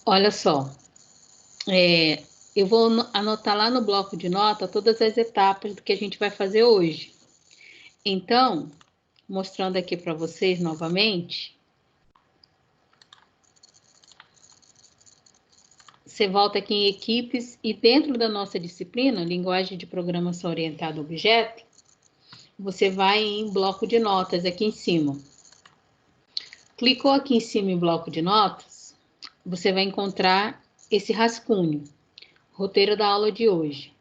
Olha só, eu vou anotar lá no bloco de nota todas as etapas do que a gente vai fazer hoje. Então, mostrando aqui para vocês novamente, você volta aqui em equipes e dentro da nossa disciplina, linguagem de programação orientada a objeto, você vai em bloco de notas aqui em cima. Clicou aqui em cima em bloco de notas, você vai encontrar esse rascunho, roteiro da aula de hoje.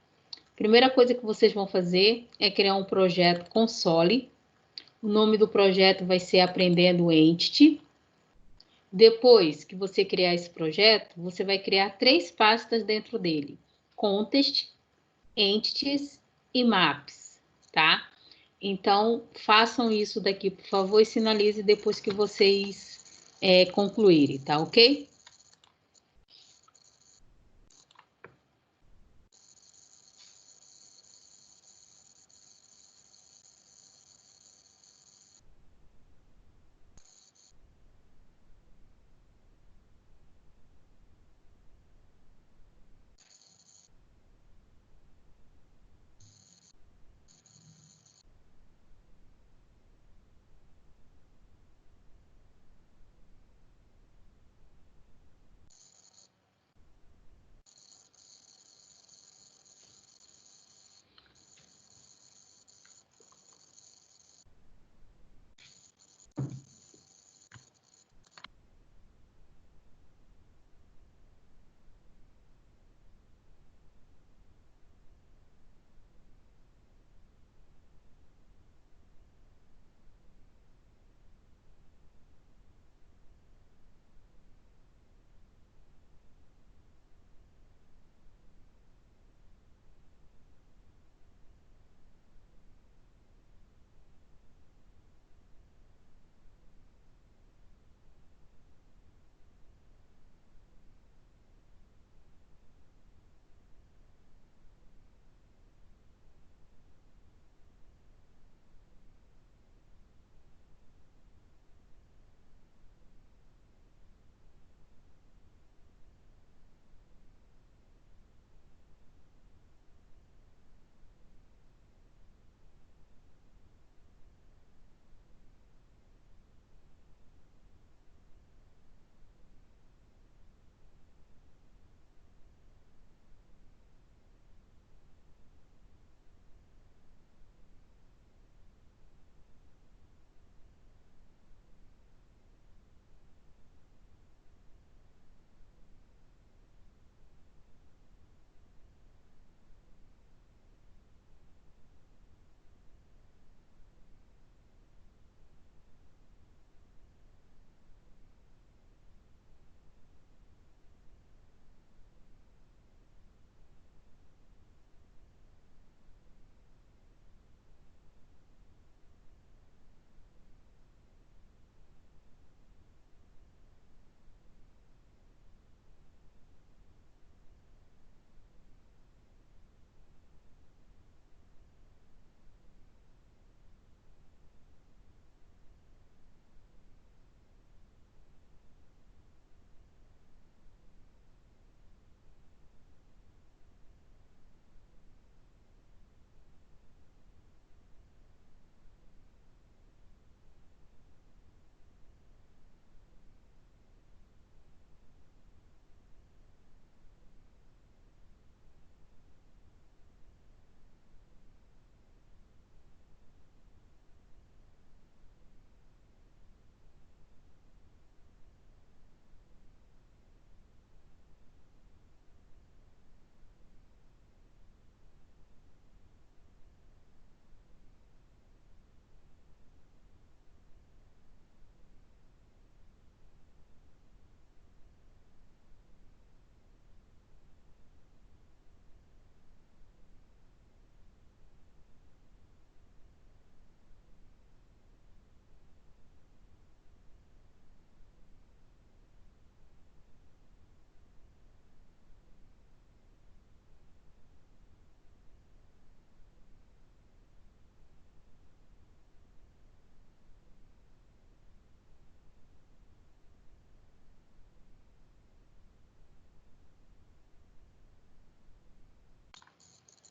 Primeira coisa que vocês vão fazer é criar um projeto console. O nome do projeto vai ser Aprendendo Entity. Depois que você criar esse projeto, você vai criar 3 pastas dentro dele: Context, Entities e Maps, tá? Então, façam isso daqui, por favor, e sinalize depois que vocês concluírem, tá ok?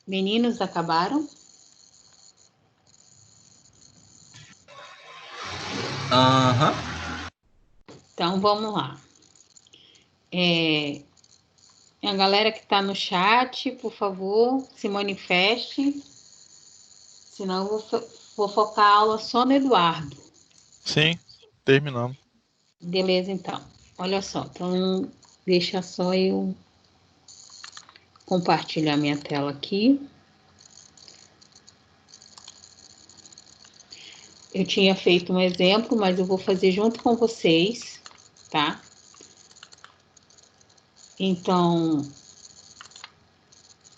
Meninos, acabaram? Aham. Então, vamos lá. A galera que está no chat, por favor, se manifeste. Senão eu vou focar a aula só no Eduardo. Sim, terminamos. Beleza, então. Olha só, então deixa só eu compartilhar minha tela aqui. Eu tinha feito um exemplo, mas eu vou fazer junto com vocês, tá? Então,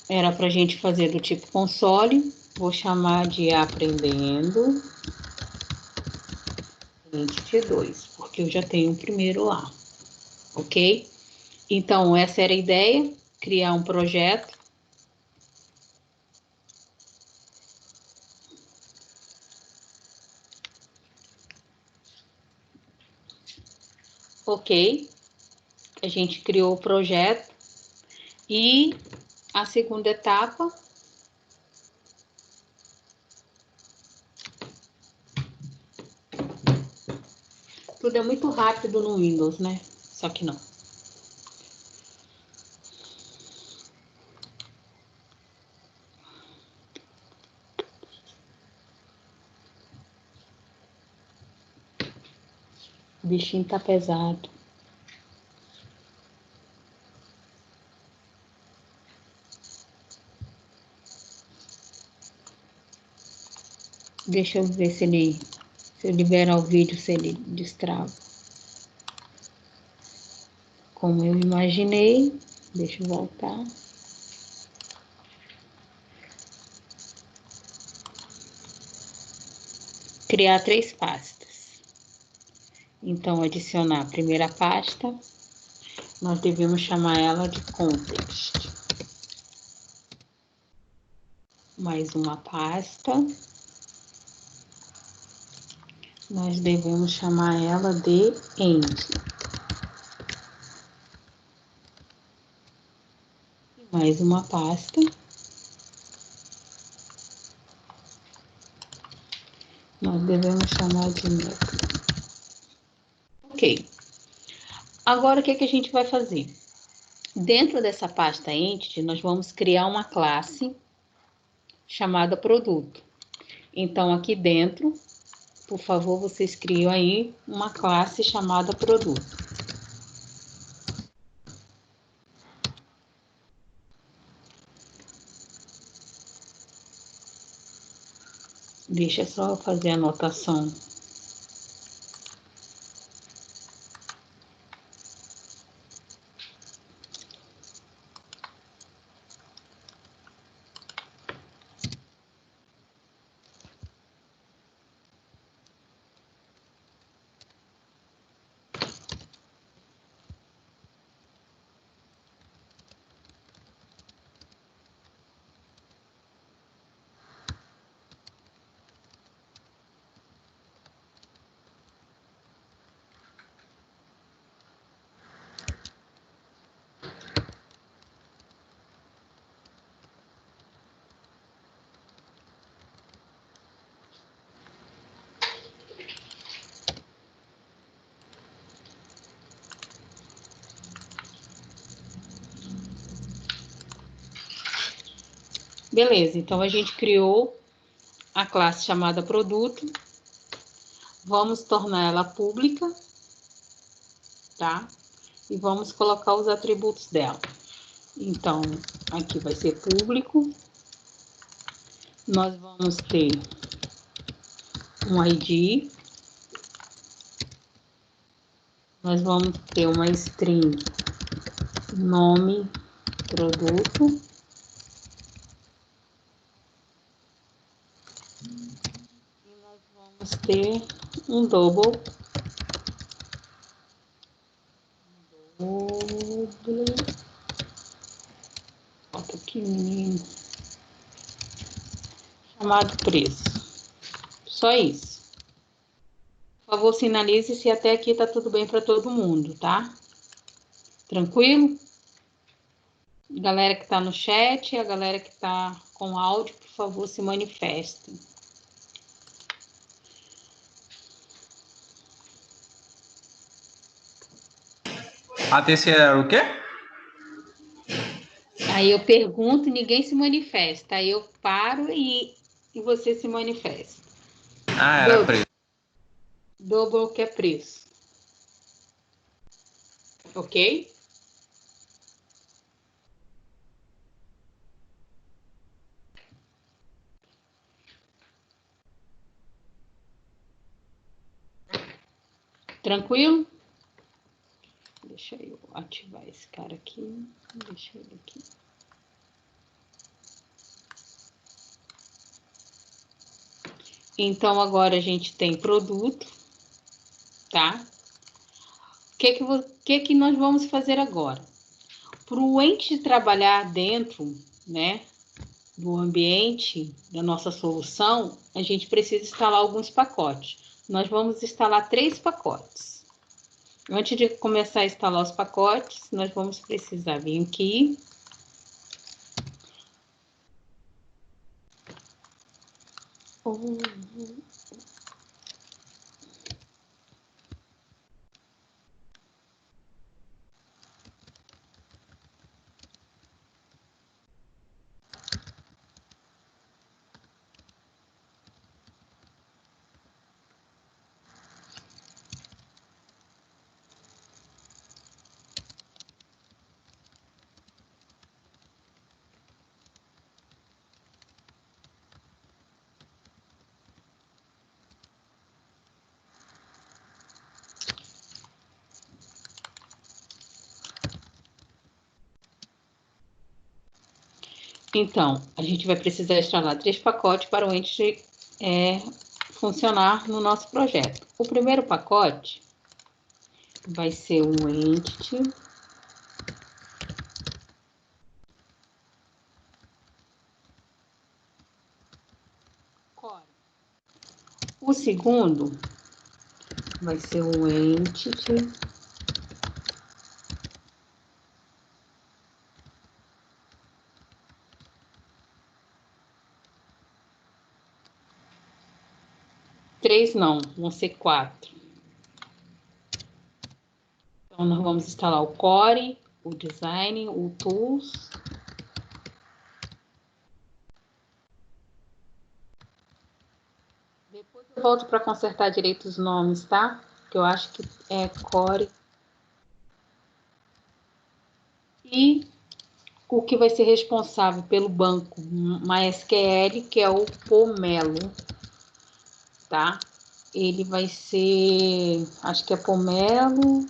era para a gente fazer do tipo console. Vou chamar de aprendendo Entity 2, porque eu já tenho o primeiro lá, ok? Então, essa era a ideia, criar um projeto. Ok, a gente criou o projeto e a segunda etapa tudo é muito rápido no Windows, né? Só que não. O bichinho tá pesado. Deixa eu ver se eu liberar o vídeo, se ele destrava. Como eu imaginei. Deixa eu voltar. Criar 3 pastas. Então, adicionar a primeira pasta. Nós devemos chamar ela de context. Mais uma pasta. Nós devemos chamar ela de end. Mais uma pasta. Nós devemos chamar de método. Ok. Agora, o que a gente vai fazer? Dentro dessa pasta entity, nós vamos criar uma classe chamada produto. Então, aqui dentro, por favor, vocês criam aí uma classe chamada produto. Deixa só eu fazer a anotação. Beleza, então a gente criou a classe chamada produto. Vamos tornar ela pública, tá? E vamos colocar os atributos dela. Então, aqui vai ser público. Nós vamos ter um ID. Nós vamos ter uma string nome produto. E nós vamos ter um double. Bota aqui, menino. Chamado preço. Só isso. Por favor, sinalize se até aqui tá tudo bem para todo mundo, tá? Tranquilo? Galera que tá no chat, a galera que tá com áudio, por favor, se manifestem. A terceira era o quê? Aí eu pergunto e ninguém se manifesta. Aí eu paro e você se manifesta. Ah, era preço. Double que é preço. Ok? Tranquilo? Deixa eu ativar esse cara aqui. Deixa ele aqui. Então, agora a gente tem produto, tá? O que nós vamos fazer agora? Para o ente trabalhar dentro, né, do ambiente da nossa solução, a gente precisa instalar alguns pacotes. Nós vamos instalar 3 pacotes. Antes de começar a instalar os pacotes, nós vamos precisar vir aqui. Então, a gente vai precisar instalar 3 pacotes para o ente funcionar no nosso projeto. O primeiro pacote vai ser um entity. Core. O segundo vai ser um entity. Três não, vão ser 4. Então, nós vamos instalar o Core, o Design, o Tools. Depois eu volto para consertar direito os nomes, tá? Que eu acho que é Core. E o que vai ser responsável pelo banco MySQL, que é o Pomelo, tá? Ele vai ser, acho que é Pomelo,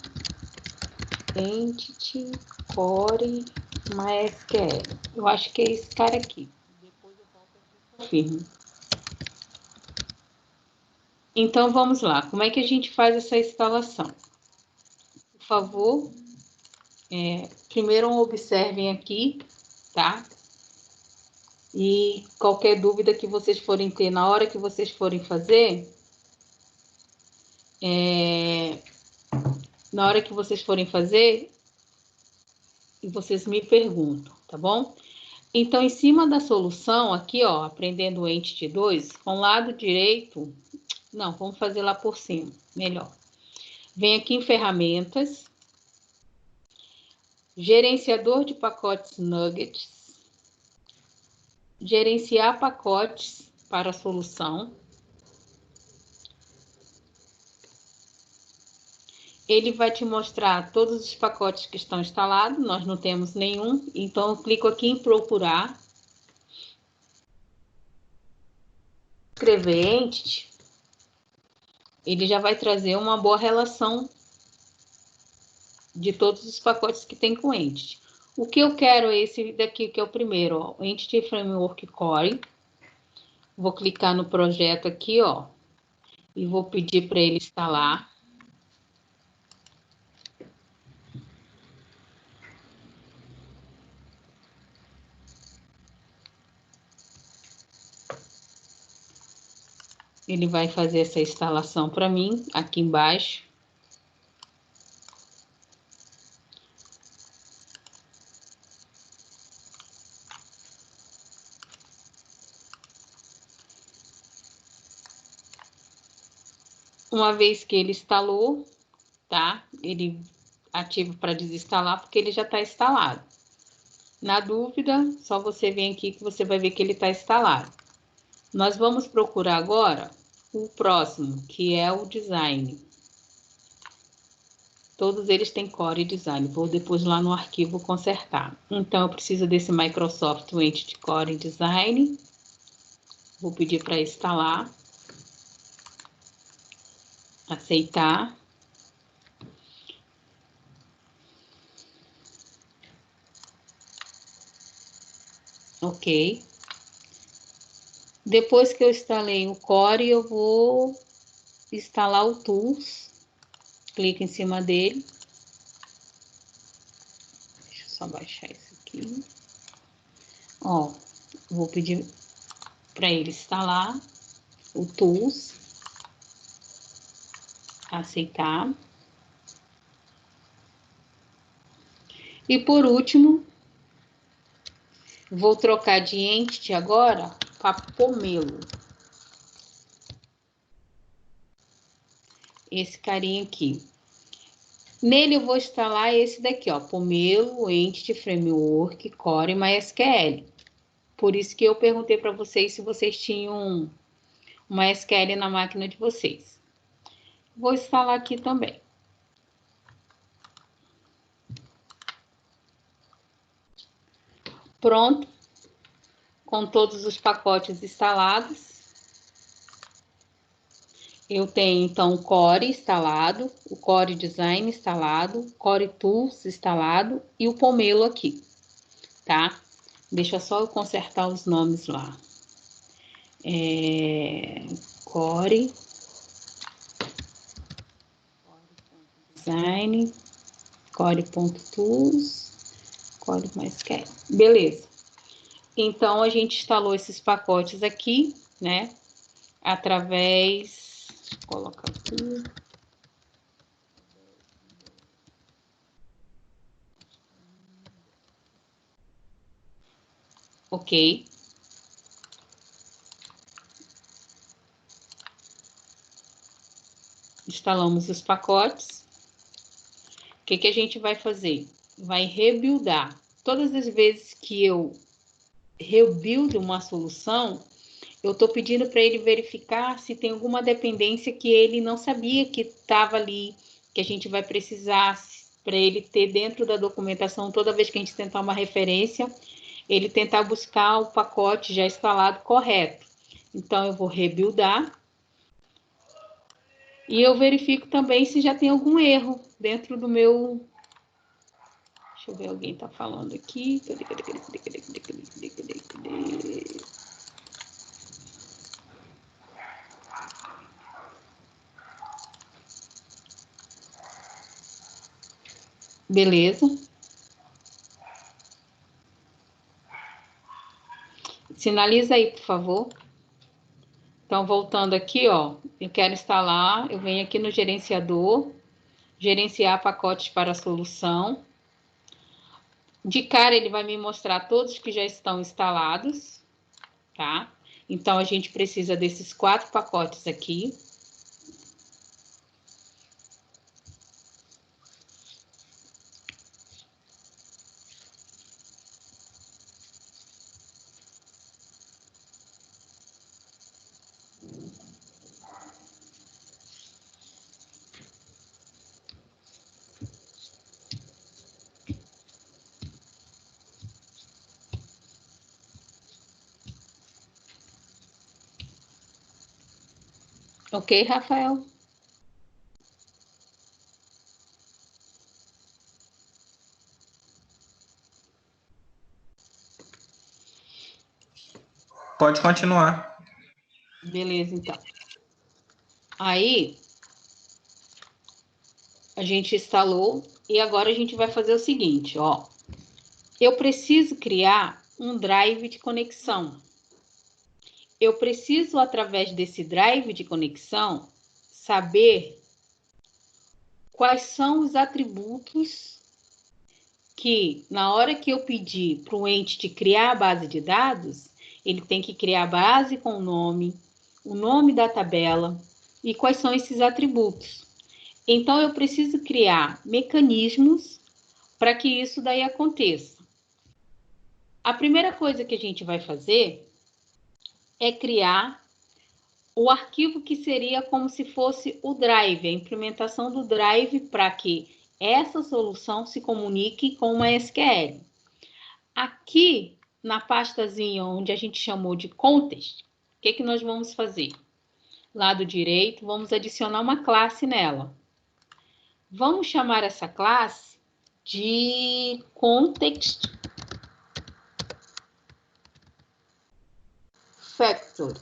Entity, Core, MySQL. Eu acho que é esse cara aqui. Depois eu volto aqui e confirmo. Então, vamos lá. Como é que a gente faz essa instalação? Por favor, primeiro observem aqui, tá? E qualquer dúvida que vocês forem ter na hora que vocês forem fazer, vocês me perguntam, tá bom? Então, em cima da solução, aqui, ó, aprendendo o Entity 2, com o lado direito, não, vamos fazer lá por cima, melhor. Vem aqui em ferramentas, gerenciador de pacotes nuggets, gerenciar pacotes para a solução. Ele vai te mostrar todos os pacotes que estão instalados, nós não temos nenhum, então eu clico aqui em procurar. Escrever Entity, ele já vai trazer uma boa relação de todos os pacotes que tem com Entity. O que eu quero é esse daqui, que é o primeiro, ó, Entity Framework Core. Vou clicar no projeto aqui, ó, e vou pedir para ele instalar. Ele vai fazer essa instalação para mim, aqui embaixo. Uma vez que ele instalou, tá? Ele ativa para desinstalar, porque ele já está instalado. Na dúvida, só você vem aqui que você vai ver que ele está instalado. Nós vamos procurar agora o próximo, que é o design. Todos eles têm Core Design. Vou depois lá no arquivo consertar. Então, eu preciso desse Microsoft Entity Core Design. Vou pedir para instalar. Aceitar. Ok. Depois que eu instalei o Core, eu vou instalar o Tools. Clica em cima dele. Deixa eu só baixar isso aqui. Ó, vou pedir para ele instalar o Tools. Aceitar. E por último, vou trocar de Entity agora para Pomelo. Esse carinha aqui. Nele eu vou instalar esse daqui, ó, Pomelo Entity Framework Core MySQL. Por isso que eu perguntei para vocês se vocês tinham uma SQL na máquina de vocês. Vou instalar aqui também. Pronto. Com todos os pacotes instalados. Eu tenho, então, o Core instalado, o Core Design instalado, o Core Tools instalado e o Pomelo aqui, tá? Deixa só eu consertar os nomes lá. Core Design, Core.tools, Core MySQL. Beleza. Então, a gente instalou esses pacotes aqui, né? Através... Deixa eu colocar aqui. Ok. Instalamos os pacotes. O que que a gente vai fazer? Vai rebuildar. Todas as vezes que eu rebuild uma solução, eu estou pedindo para ele verificar se tem alguma dependência que ele não sabia que estava ali, que a gente vai precisar para ele ter dentro da documentação, toda vez que a gente tentar uma referência, ele tentar buscar o pacote já instalado correto. Então, eu vou rebuildar. E eu verifico também se já tem algum erro dentro do meu... Deixa eu ver, alguém está falando aqui. Beleza. Sinaliza aí, por favor. Então, voltando aqui, ó, eu quero instalar, eu venho aqui no gerenciador, gerenciar pacotes para a solução. De cara, ele vai me mostrar todos que já estão instalados, tá? Então, a gente precisa desses 4 pacotes aqui. Ok, Rafael? Pode continuar. Beleza, então. Aí, a gente instalou e agora a gente vai fazer o seguinte, ó. Eu preciso criar um drive de conexão. Eu preciso, através desse drive de conexão, saber quais são os atributos que, na hora que eu pedir para o Entity criar a base de dados, ele tem que criar a base com o nome da tabela e quais são esses atributos. Então, eu preciso criar mecanismos para que isso daí aconteça. A primeira coisa que a gente vai fazer é criar o arquivo que seria como se fosse o Drive, a implementação do Drive para que essa solução se comunique com uma SQL. Aqui, na pastazinha onde a gente chamou de Context, o que nós vamos fazer? Lado direito, vamos adicionar uma classe nela. Vamos chamar essa classe de Context Factory.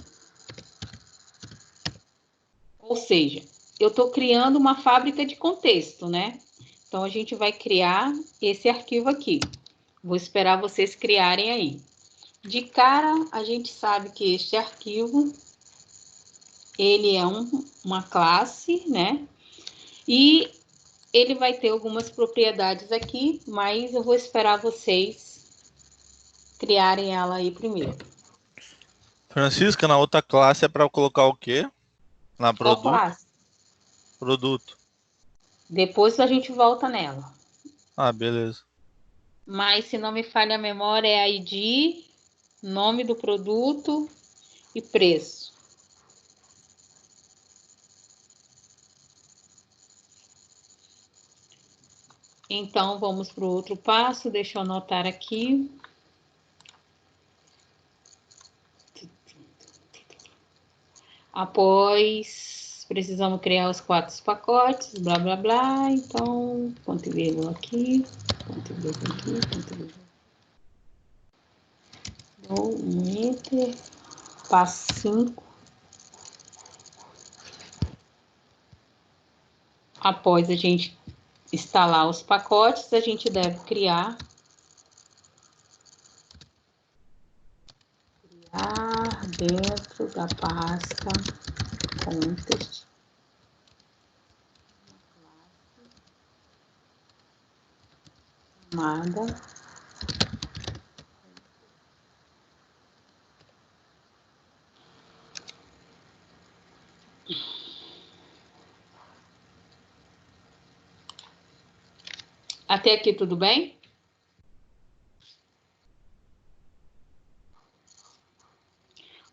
Ou seja, eu estou criando uma fábrica de contexto, né? Então, a gente vai criar esse arquivo aqui. Vou esperar vocês criarem aí. De cara, a gente sabe que este arquivo, ele é uma classe, né? E ele vai ter algumas propriedades aqui, mas eu vou esperar vocês criarem ela aí primeiro. Francisca, na outra classe é para colocar o quê? Na Qual produto? classe? Produto. Depois a gente volta nela. Ah, beleza. Mas, se não me falha a memória, é ID, nome do produto e preço. Então, vamos para o outro passo. Deixa eu anotar aqui. Após, precisamos criar os 4 pacotes, blá, blá, blá. Então, ponto e vírgula aqui, ponto e vírgula aqui, ponto e vírgula. Dou um enter, passo 5. Após a gente instalar os pacotes, a gente deve criar dentro da pasta Context chamada Até aqui tudo bem?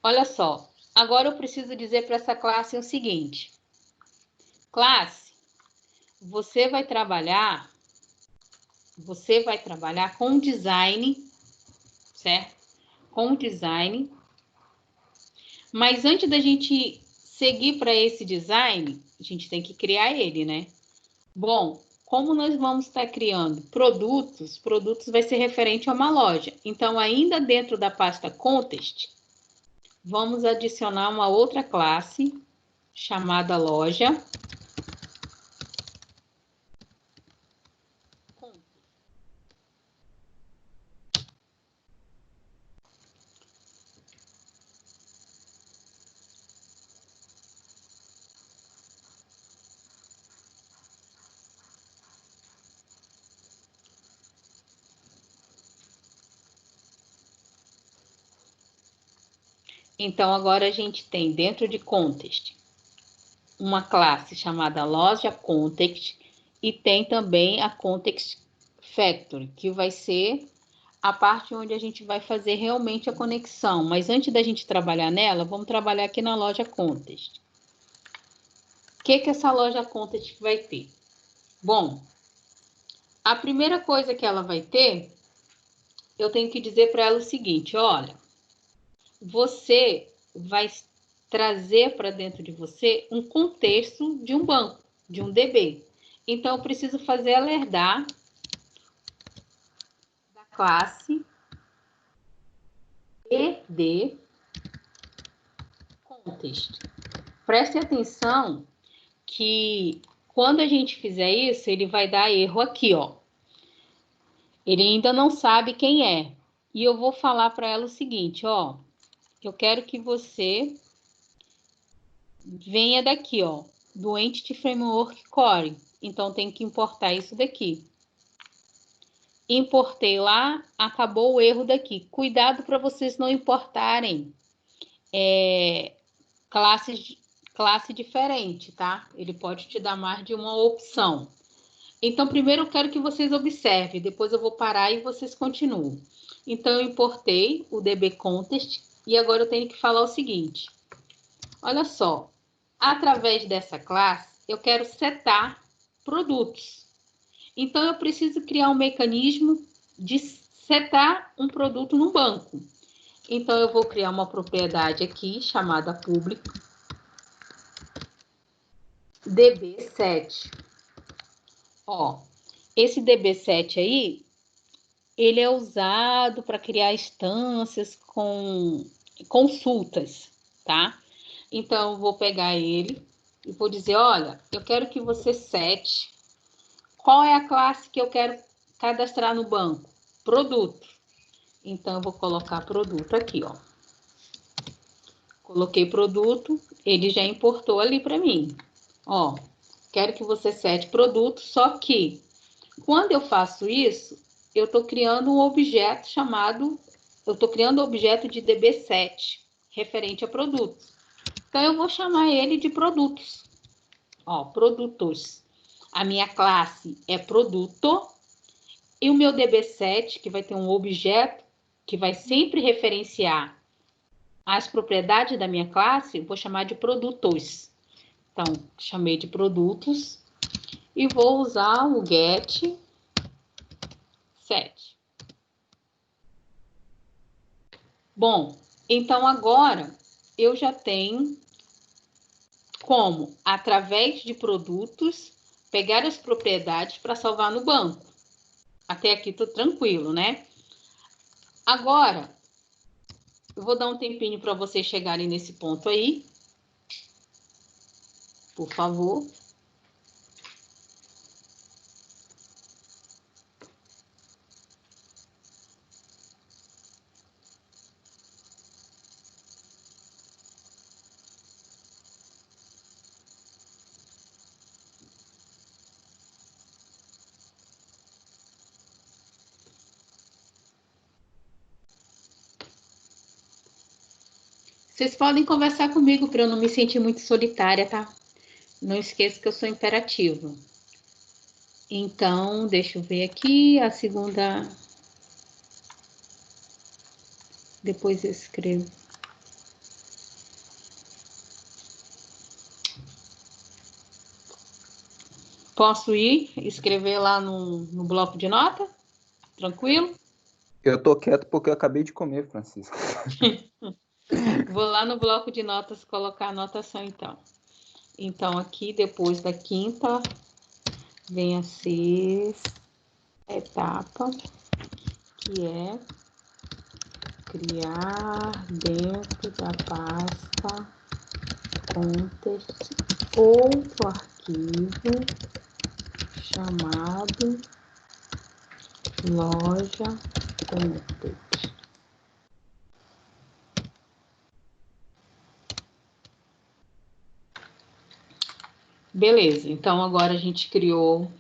Olha só, agora eu preciso dizer para essa classe o seguinte. Classe, você vai trabalhar com design, certo? Com design. Mas antes da gente seguir para esse design, a gente tem que criar ele, né? Bom, como nós vamos estar criando produtos vai ser referente a uma loja. Então, ainda dentro da pasta Context, vamos adicionar uma outra classe chamada loja. Então, agora a gente tem dentro de Context uma classe chamada loja Context e tem também a Context Factory, que vai ser a parte onde a gente vai fazer realmente a conexão. Mas antes da gente trabalhar nela, vamos trabalhar aqui na loja Context. O que essa loja Context vai ter? Bom, a primeira coisa que ela vai ter, eu tenho que dizer para ela o seguinte, olha, você vai trazer para dentro de você um contexto de um banco, de um DB. Então, eu preciso fazer ela herdar da classe ED Context. Preste atenção que quando a gente fizer isso, ele vai dar erro aqui, ó. Ele ainda não sabe quem é. E eu vou falar para ela o seguinte, ó. Eu quero que você venha daqui, ó, do Entity Framework Core. Então, tem que importar isso daqui. Importei lá, acabou o erro daqui. Cuidado para vocês não importarem classes classe diferente, tá? Ele pode te dar mais de uma opção. Então, primeiro eu quero que vocês observem, depois eu vou parar e vocês continuam. Então, eu importei o dbContest e agora eu tenho que falar o seguinte. Olha só, através dessa classe, eu quero setar produtos. Então, eu preciso criar um mecanismo de setar um produto no banco. Então, eu vou criar uma propriedade aqui, chamada público, db7. Ó, esse db7 aí, ele é usado para criar instâncias com consultas, tá? Então, eu vou pegar ele e vou dizer, olha, eu quero que você sete. Qual é a classe que eu quero cadastrar no banco? Produto. Então, eu vou colocar produto aqui, ó. Coloquei produto, ele já importou ali para mim. Ó, quero que você sete produto, só que quando eu faço isso, eu estou criando um objeto chamado, eu estou criando um objeto de db7, referente a produtos. Então, eu vou chamar ele de produtos. Ó, produtos. A minha classe é produto. E o meu db7, que vai ter um objeto, que vai sempre referenciar as propriedades da minha classe, eu vou chamar de produtos. Então, chamei de produtos. E vou usar o get 7. Bom, então agora eu já tenho como, através de produtos, pegar as propriedades para salvar no banco. Até aqui tô tranquilo, né? Agora, eu vou dar um tempinho para vocês chegarem nesse ponto aí. Por favor. Vocês podem conversar comigo para eu não me sentir muito solitária, tá? Não esqueça que eu sou imperativa. Então, deixa eu ver aqui a segunda. Depois eu escrevo. Posso ir escrever lá no bloco de nota? Tranquilo? Eu tô quieto porque eu acabei de comer, Francisco. Vou lá no bloco de notas colocar a anotação, então. Então, aqui, depois da quinta, vem a sexta etapa, que é criar dentro da pasta context outro arquivo chamado loja context. Beleza, então agora a gente criou.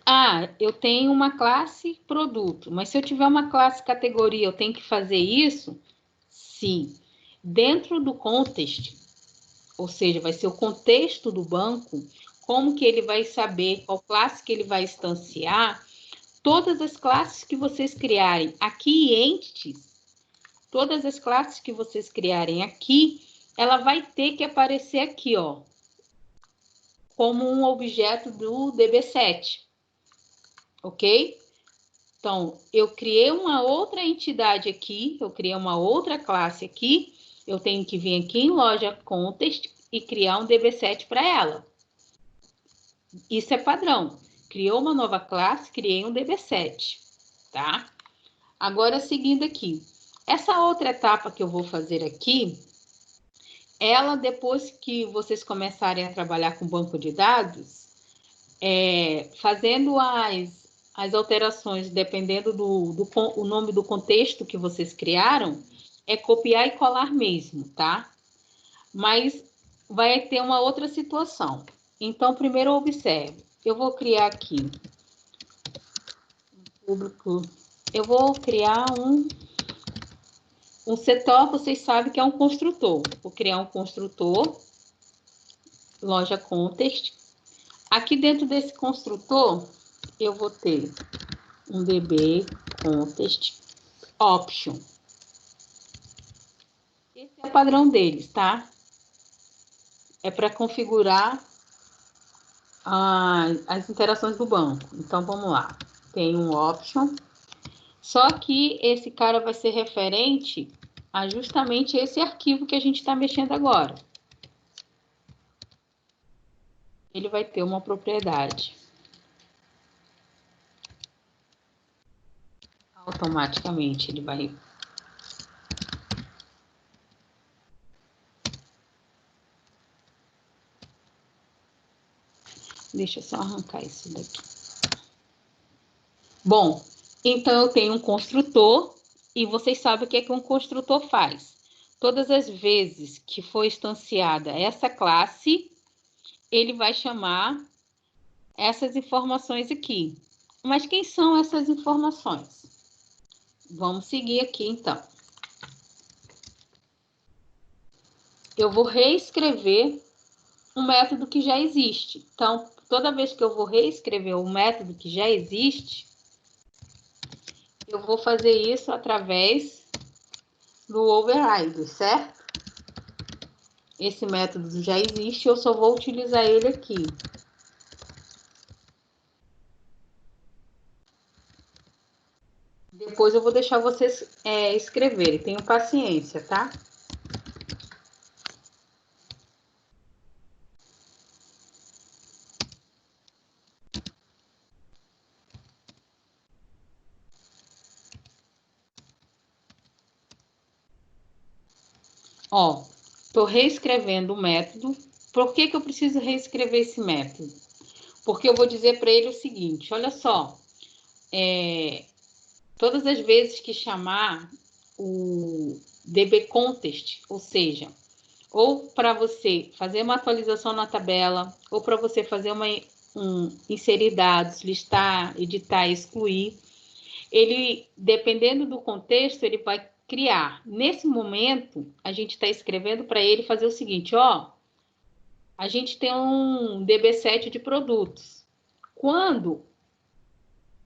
Ah, eu tenho uma classe produto, mas se eu tiver uma classe categoria, eu tenho que fazer isso? Sim. Dentro do context, ou seja, vai ser o contexto do banco, como que ele vai saber qual classe que ele vai instanciar, todas as classes que vocês criarem aqui em entities, todas as classes que vocês criarem aqui, ela vai ter que aparecer aqui, ó, como um objeto do db7, ok? Então, eu criei uma outra entidade aqui, eu criei uma outra classe aqui, eu tenho que vir aqui em loja context e criar um db7 para ela. Isso é padrão. Criou uma nova classe, criei um db7, tá? Agora, seguindo aqui. Essa outra etapa que eu vou fazer aqui, ela, depois que vocês começarem a trabalhar com banco de dados, fazendo as alterações, dependendo o nome do contexto que vocês criaram, é copiar e colar mesmo, tá? Mas vai ter uma outra situação. Então, primeiro observe. Eu vou criar aqui um público. Eu vou criar um Um setor, vocês sabem que é um construtor. Vou criar um construtor, loja context. Aqui dentro desse construtor, eu vou ter um DB context option. Esse é o padrão deles, tá? É para configurar as interações do banco. Então, vamos lá. Tem um option. Só que esse cara vai ser referente a justamente esse arquivo que a gente está mexendo agora. Ele vai ter uma propriedade. Automaticamente ele vai... Deixa eu só arrancar isso daqui. Bom, então eu tenho um construtor e vocês sabem o que é que um construtor faz. Todas as vezes que for instanciada essa classe, ele vai chamar essas informações aqui. Mas quem são essas informações? Vamos seguir aqui, então. Eu vou reescrever um método que já existe. Então, toda vez que eu vou reescrever um método que já existe, eu vou fazer isso através do override, certo? Esse método já existe, eu só vou utilizar ele aqui. Depois eu vou deixar vocês escreverem. Tenham paciência, tá? Ó, estou reescrevendo o método. Por que eu preciso reescrever esse método? Porque eu vou dizer para ele o seguinte, olha só, todas as vezes que chamar o dbContest, ou seja, ou para você fazer uma atualização na tabela, ou para você fazer inserir dados, listar, editar, excluir, ele, dependendo do contexto, ele vai criar. Nesse momento, a gente está escrevendo para ele fazer o seguinte, ó, a gente tem um DB7 de produtos. Quando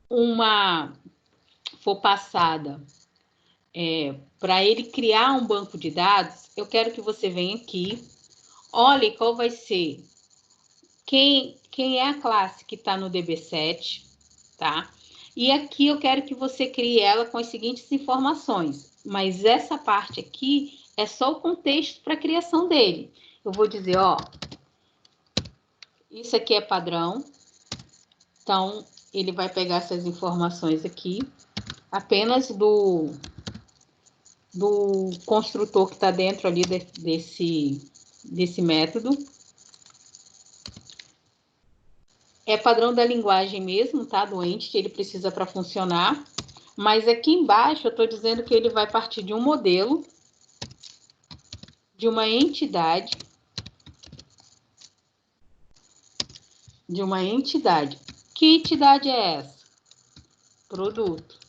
uma for passada para ele criar um banco de dados, eu quero que você venha aqui, olhe qual vai ser, quem é a classe que está no DB7, tá? E aqui eu quero que você crie ela com as seguintes informações, mas essa parte aqui é só o contexto para a criação dele. Eu vou dizer, ó, isso aqui é padrão, então ele vai pegar essas informações aqui, apenas do construtor que está dentro ali desse método. É padrão da linguagem mesmo, tá? Do entity, ele precisa para funcionar. Mas aqui embaixo eu estou dizendo que ele vai partir de um modelo, de uma entidade. Que entidade é essa? Produto.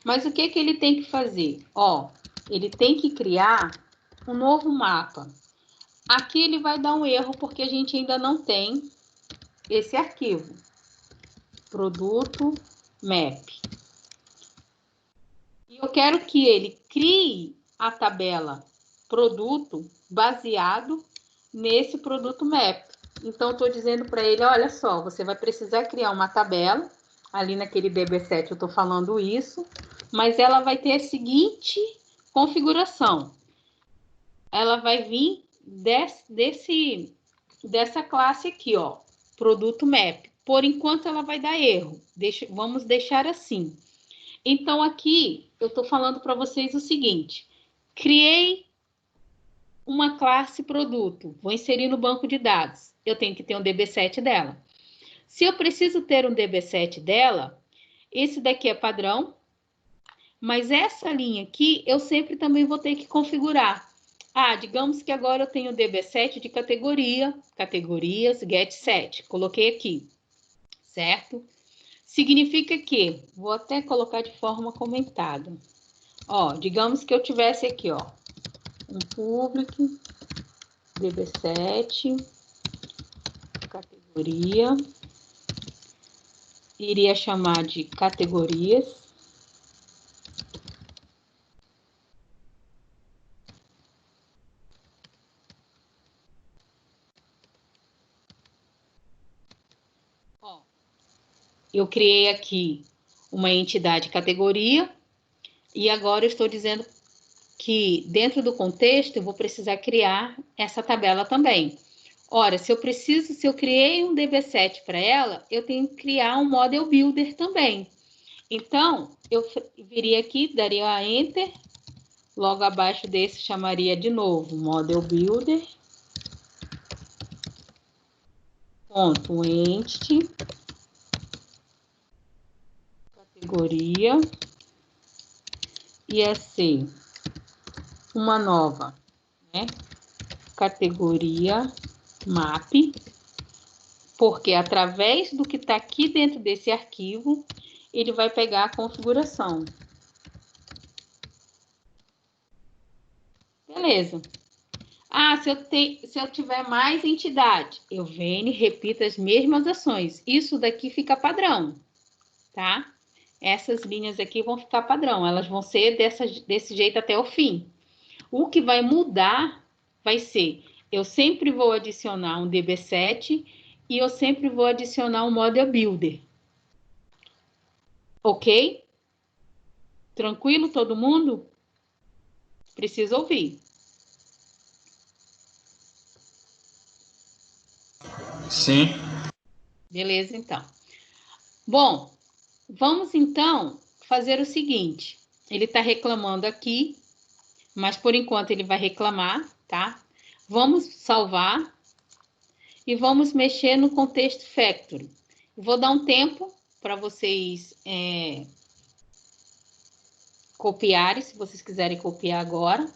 Mas o que ele tem que fazer? Ó, ele tem que criar um novo mapa. Aqui ele vai dar um erro porque a gente ainda não tem esse arquivo. Produto map. E eu quero que ele crie a tabela produto baseado nesse produto map. Então, estou dizendo para ele, olha só, você vai precisar criar uma tabela, ali naquele DB7 eu estou falando isso, mas ela vai ter a seguinte configuração. Ela vai vir dessa classe aqui, ó, produto map. Por enquanto, ela vai dar erro. Vamos deixar assim. Então, aqui, eu estou falando para vocês o seguinte. Criei uma classe produto. Vou inserir no banco de dados. Eu tenho que ter um DB7 dela. Se eu preciso ter um DB7 dela, esse daqui é padrão. Mas essa linha aqui, eu sempre também vou ter que configurar. Digamos que agora eu tenho DB7 de categorias, get7. Coloquei aqui, certo? Significa que, vou até colocar de forma comentada, Ó, digamos que eu tivesse aqui, ó, um public DB7, categoria, iria chamar de categorias. Ó, eu criei aqui uma entidade categoria e agora eu estou dizendo que dentro do contexto eu vou precisar criar essa tabela também. Ora, se eu criei um DB7 para ela, eu tenho que criar um Model Builder também. Então, eu viria aqui, daria a Enter, logo abaixo desse chamaria de novo Model Builder, ponto Entity, categoria, ia ser uma nova, né? Categoria map, porque através do que está aqui dentro desse arquivo, ele vai pegar a configuração. Beleza. Ah, se eu tiver mais entidade, eu venho e repito as mesmas ações. Isso daqui fica padrão, tá? Essas linhas aqui vão ficar padrão, elas vão ser desse jeito até o fim. O que vai mudar vai ser, eu sempre vou adicionar um DB7 e eu sempre vou adicionar um Model Builder. Ok? Tranquilo todo mundo? Preciso ouvir. Sim. Beleza, então. Bom, vamos então fazer o seguinte. Ele está reclamando aqui, mas por enquanto ele vai reclamar, tá? Vamos salvar e vamos mexer no contexto factory. Vou dar um tempo para vocês copiarem, se vocês quiserem copiar agora.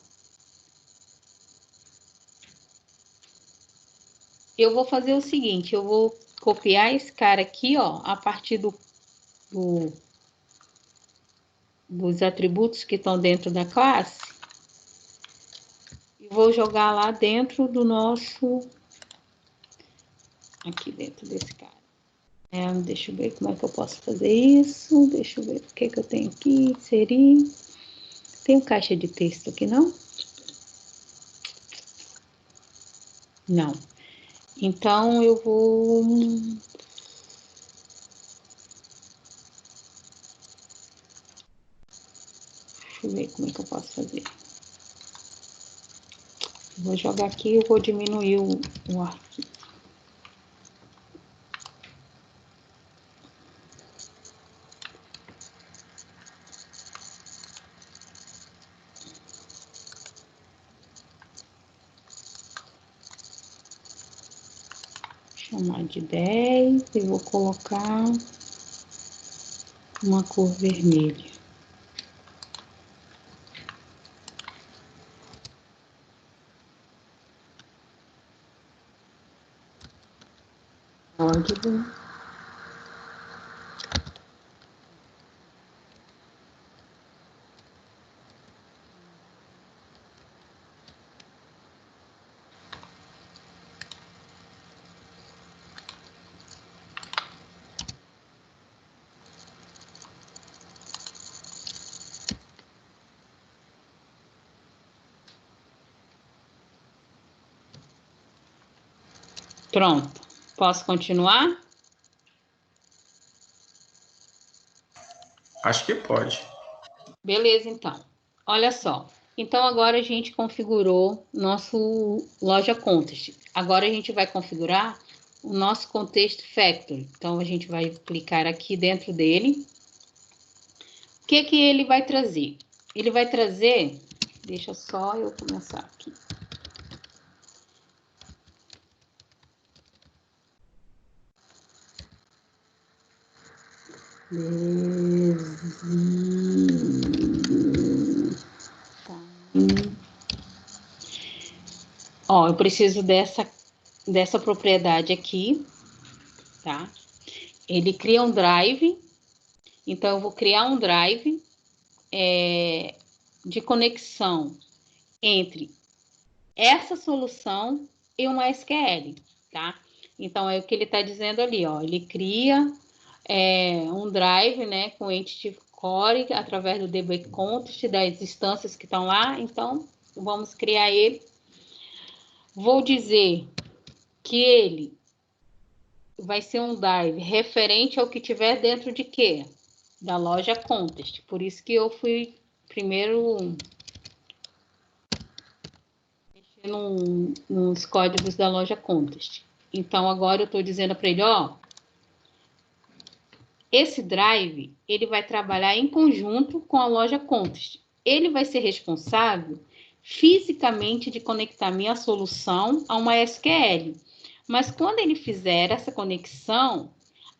Eu vou fazer o seguinte, eu vou copiar esse cara aqui, ó, a partir dos atributos que estão dentro da classe. E vou jogar lá dentro do nosso... Aqui dentro desse cara. Deixa eu ver como é que eu posso fazer isso. Deixa eu ver o que eu tenho aqui. Inserir. Tem caixa de texto aqui, não? Não. Então, eu vou... Deixa eu ver como é que eu posso fazer. Vou jogar aqui e vou diminuir o arquivo. Chamar de 10 e vou colocar uma cor vermelha. Código. Pronto. Posso continuar? Acho que pode. Beleza, então. Olha só. Então, agora a gente configurou nosso loja contest. Agora a gente vai configurar o nosso contexto factory. Então, a gente vai clicar aqui dentro dele. O que que ele vai trazer? Ele vai trazer... Deixa só eu começar aqui. Ó, eu preciso dessa propriedade aqui, tá? Ele cria um drive, então eu vou criar um drive de conexão entre essa solução e uma SQL, tá? Então, é o que ele está dizendo ali, ó. Ele cria um drive, né, com Entity Core, através do DB Context, das instâncias que estão lá. Então, vamos criar ele. Vou dizer que ele vai ser um drive referente ao que tiver dentro de quê? Da loja Context. Por isso que eu fui primeiro mexer nos códigos da loja Context. Então, agora eu estou dizendo para ele, ó, esse drive, ele vai trabalhar em conjunto com a loja Context. Ele vai ser responsável fisicamente de conectar minha solução a uma SQL. Mas quando ele fizer essa conexão,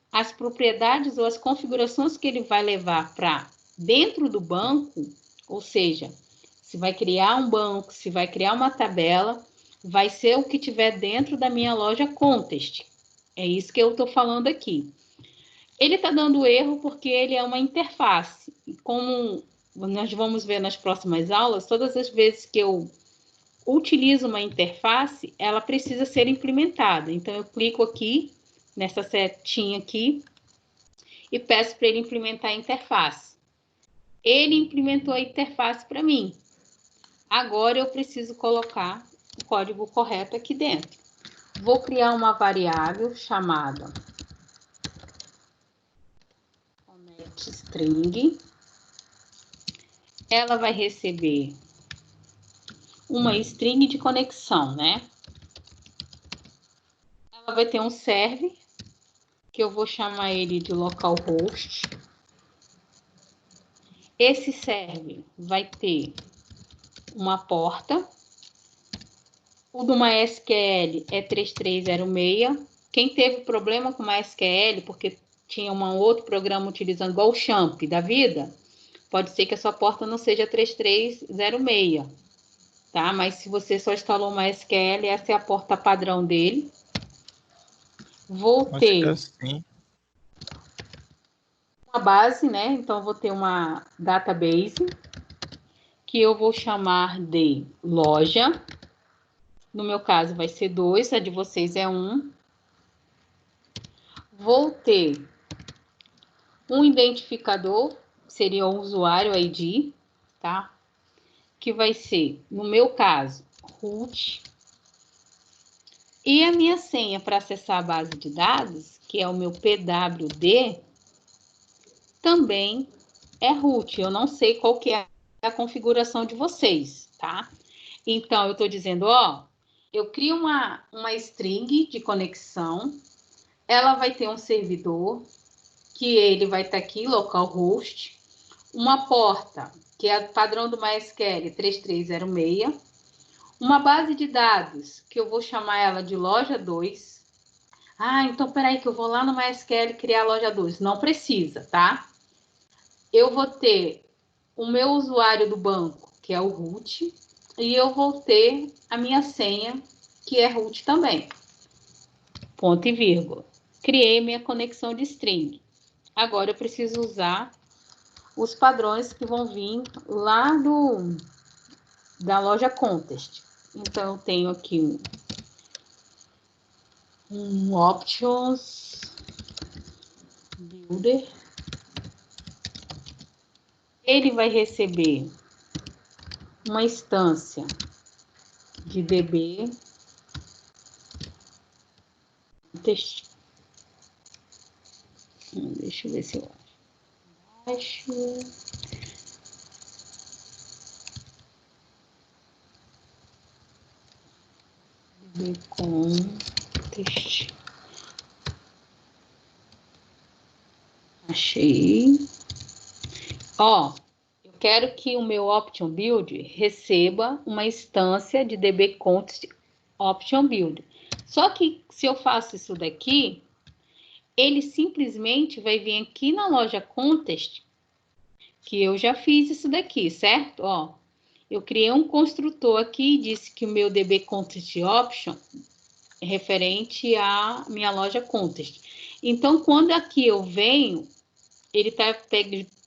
as propriedades ou as configurações que ele vai levar para dentro do banco, ou seja, se vai criar um banco, se vai criar uma tabela, vai ser o que tiver dentro da minha loja Context. É isso que eu estou falando aqui. Ele está dando erro porque ele é uma interface. Como nós vamos ver nas próximas aulas, todas as vezes que eu utilizo uma interface, ela precisa ser implementada. Então, eu clico aqui, nessa setinha aqui, e peço para ele implementar a interface. Ele implementou a interface para mim. Agora, eu preciso colocar o código correto aqui dentro. Vou criar uma variável chamada string, ela vai receber uma string de conexão, né? Ela vai ter um server, que eu vou chamar ele de localhost. Esse server vai ter uma porta. O do MySQL é 3306. Quem teve problema com MySQL, porque tinha um outro programa utilizando igual o Champ da vida, pode ser que a sua porta não seja 3306, tá? Mas se você só instalou uma SQL, essa é a porta padrão dele. Vou ter assim. uma base, né? Então, eu vou ter uma database que eu vou chamar de loja. No meu caso, vai ser 2, a de vocês é 1. Vou ter um identificador, seria o usuário ID, tá? Que vai ser, no meu caso, root. E a minha senha para acessar a base de dados, que é o meu PWD, também é root. Eu não sei qual que é a configuração de vocês, tá? Então, eu estou dizendo, ó, eu crio uma string de conexão, ela vai ter um servidor, que ele vai estar aqui, localhost, uma porta, que é padrão do MySQL 3306, uma base de dados, que eu vou chamar ela de loja 2. Ah, então peraí que eu vou lá no MySQL criar a loja 2. Não precisa, tá? Eu vou ter o meu usuário do banco, que é o root, e eu vou ter a minha senha, que é root também. Ponto e vírgula. Criei minha conexão de string. Agora eu preciso usar os padrões que vão vir lá da loja Context. Então, eu tenho aqui um options builder. Ele vai receber uma instância de DB Context. Deixa eu ver se eu acho. DB Context. Achei. Ó, eu quero que o meu Option Build receba uma instância de DB Context Option Build. Só que se eu faço isso daqui, ele simplesmente vai vir aqui na loja Context, que eu já fiz isso daqui, certo? Ó, eu criei um construtor aqui e disse que o meu DB Context Option é referente à minha loja Context. Então, quando aqui eu venho, ele está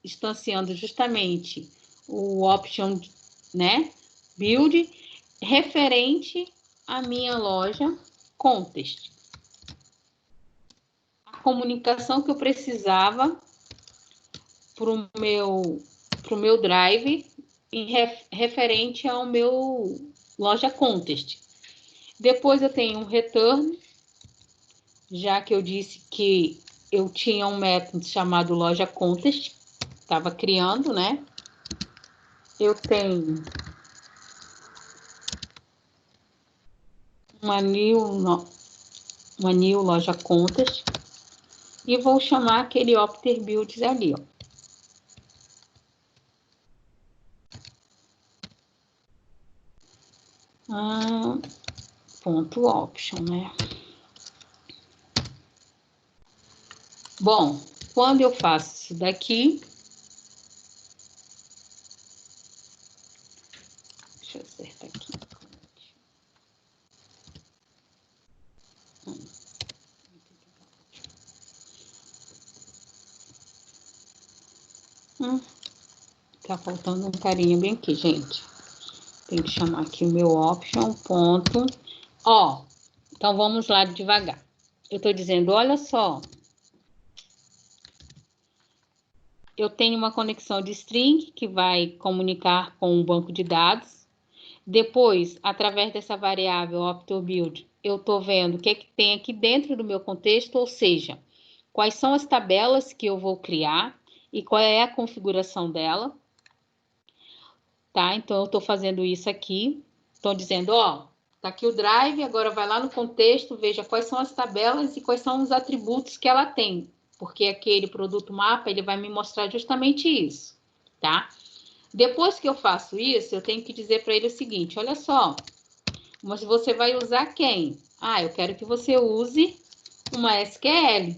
instanciando justamente o option, né, build, referente à minha loja contest. A comunicação que eu precisava para o meu drive referente ao meu loja contest. Depois eu tenho um return, já que eu disse que eu tinha um método chamado loja contest, estava criando, né? Eu tenho uma new loja contest e vou chamar aquele opter builds ali, ó. Ponto option, né? Bom, quando eu faço isso daqui, deixa eu acertar aqui. Tá faltando um carinha bem aqui, gente. Tem que chamar aqui o meu option, ponto. Ó, então vamos lá devagar. Eu tô dizendo, olha só. Eu tenho uma conexão de string que vai comunicar com um banco de dados. Depois, através dessa variável optor_build, eu tô vendo o que é que tem aqui dentro do meu contexto, ou seja, quais são as tabelas que eu vou criar e qual é a configuração dela. Tá? Então, eu estou fazendo isso aqui. Estou dizendo, ó, tá aqui o drive, agora vai lá no contexto, veja quais são as tabelas e quais são os atributos que ela tem. Porque aquele produto mapa, ele vai me mostrar justamente isso, tá? Depois que eu faço isso, eu tenho que dizer para ele o seguinte, olha só, mas você vai usar quem? Ah, eu quero que você use uma SQL.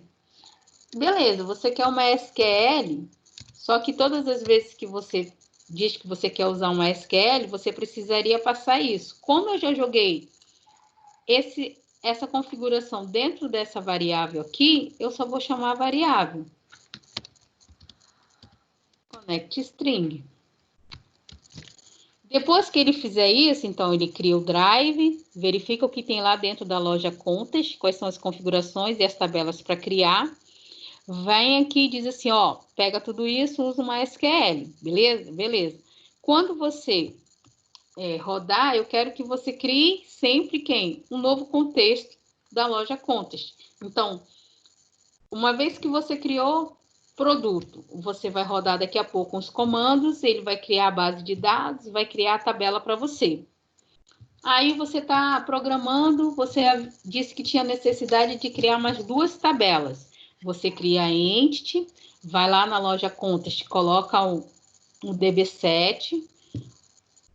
Beleza, você quer uma SQL, só que todas as vezes que você diz que você quer usar uma SQL, você precisaria passar isso. Como eu já joguei essa configuração dentro dessa variável aqui, eu só vou chamar a variável connect string. Depois que ele fizer isso, então ele cria o drive, verifica o que tem lá dentro da loja contest, quais são as configurações e as tabelas para criar. Vem aqui e diz assim, ó, pega tudo isso, usa uma SQL, beleza? Beleza. Quando você rodar, eu quero que você crie sempre quem? Um novo contexto da loja contest. Então, uma vez que você criou produto, você vai rodar daqui a pouco os comandos, ele vai criar a base de dados, vai criar a tabela para você. Aí você está programando, você disse que tinha necessidade de criar mais duas tabelas. Você cria a entity, vai lá na loja contest, coloca o DB7,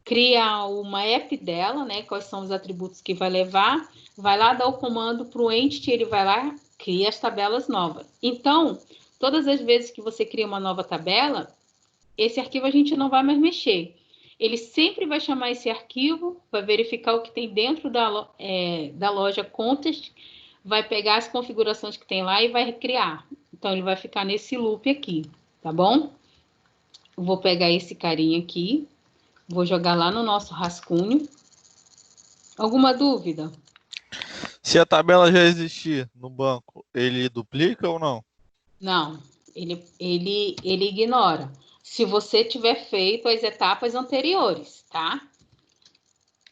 cria uma app dela, né? Quais são os atributos que vai levar, vai lá dar o comando para o entity, ele vai lá, cria as tabelas novas. Então, todas as vezes que você cria uma nova tabela, esse arquivo a gente não vai mais mexer. Ele sempre vai chamar esse arquivo, vai verificar o que tem dentro da loja contest, vai pegar as configurações que tem lá e vai criar. Então, ele vai ficar nesse loop aqui, tá bom? Vou pegar esse carinha aqui, vou jogar lá no nosso rascunho. Alguma dúvida? Se a tabela já existir no banco, ele duplica ou não? Não, ele ignora. Se você tiver feito as etapas anteriores, tá?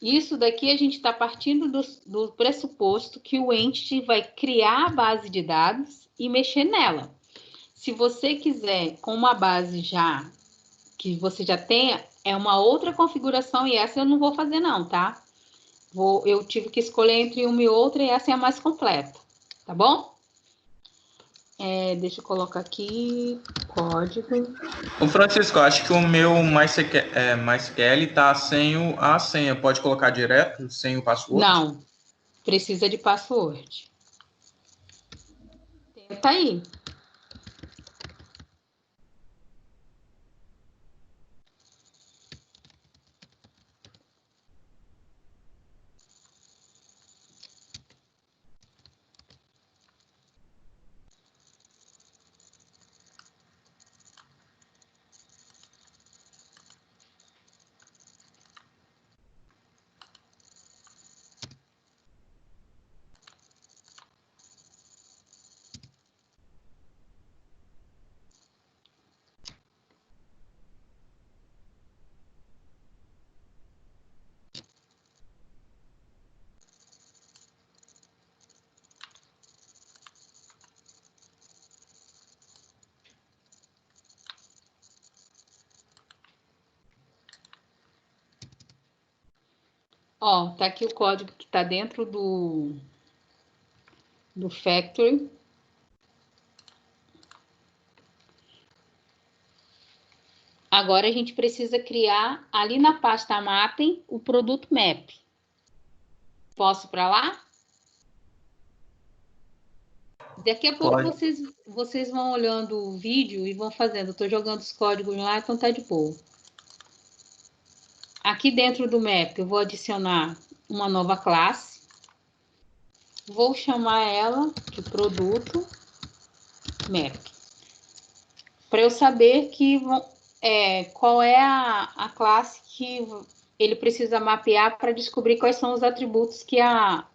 Isso daqui a gente está partindo do pressuposto que o entity vai criar a base de dados e mexer nela. Se você quiser com uma base já que você já tenha, é uma outra configuração e essa eu não vou fazer não, tá? Eu tive que escolher entre uma e outra e essa é a mais completa, tá bom? Deixa eu colocar aqui código. Ô Francisco, acho que o meu MySQL tá sem a senha. Pode colocar direto, sem o password? Não, precisa de password. Tenta aí. Ó, tá aqui o código que tá dentro do Factory. Agora a gente precisa criar ali na pasta Mapping o produto Map. Posso para lá? Daqui a pouco vocês vão olhando o vídeo e vão fazendo. Eu estou jogando os códigos lá, então tá de boa. Aqui dentro do Map eu vou adicionar uma nova classe. Vou chamar ela de produto Map. Para eu saber qual é a classe que ele precisa mapear para descobrir quais são os atributos que a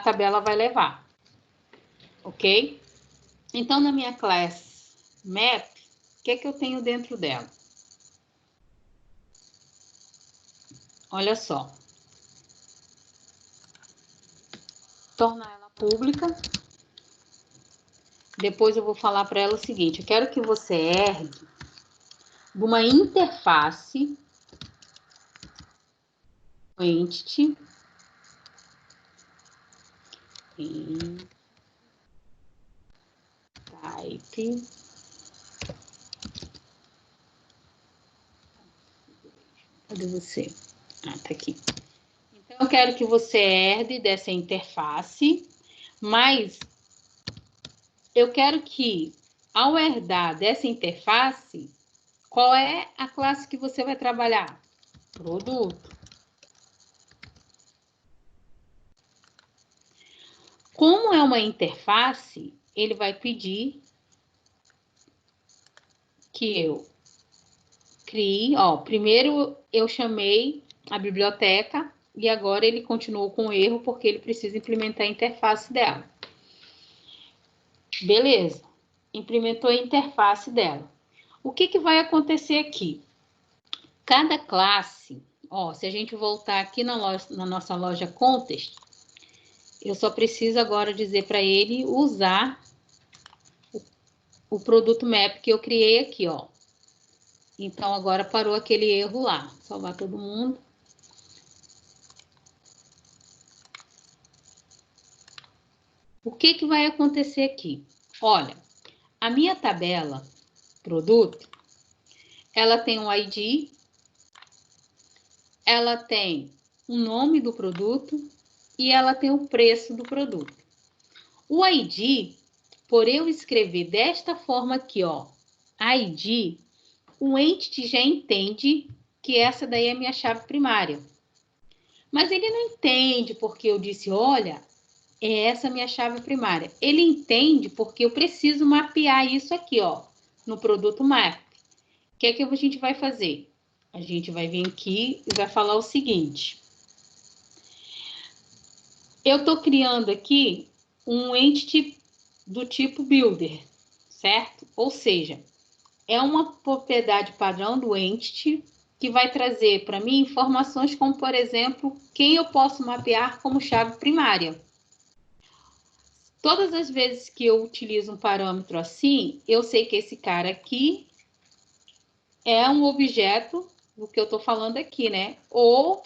tabela vai levar. Ok? Então, na minha classe Map, o que é que eu tenho dentro dela? Olha só. Tornar ela pública. Depois eu vou falar para ela o seguinte, eu quero que você ergue uma interface entity em type cadê você? Ah, tá aqui. Então eu quero que você herde dessa interface, mas eu quero que ao herdar dessa interface, qual é a classe que você vai trabalhar? Produto. Como é uma interface, ele vai pedir que eu crie, ó, primeiro eu chamei a biblioteca e agora ele continuou com erro porque ele precisa implementar a interface dela. Beleza, implementou a interface dela. O que vai acontecer aqui? Cada classe, ó, se a gente voltar aqui na nossa loja Contest, eu só preciso agora dizer para ele usar o produto Map que eu criei aqui, ó. Então, agora parou aquele erro lá. Salvar todo mundo. O que vai acontecer aqui? Olha, a minha tabela produto, ela tem um ID, ela tem o nome do produto e ela tem o preço do produto. O ID, por eu escrever desta forma aqui, ó, ID, o entity já entende que essa daí é a minha chave primária. Mas ele não entende porque eu disse, olha, é essa a minha chave primária. Ele entende porque eu preciso mapear isso aqui, ó, no produto Map. O que é que a gente vai fazer? A gente vai vir aqui e vai falar o seguinte. Eu estou criando aqui um entity do tipo builder, certo? Ou seja, é uma propriedade padrão do entity que vai trazer para mim informações como, por exemplo, quem eu posso mapear como chave primária. Todas as vezes que eu utilizo um parâmetro assim, eu sei que esse cara aqui é um objeto do que eu estou falando aqui, né? Ou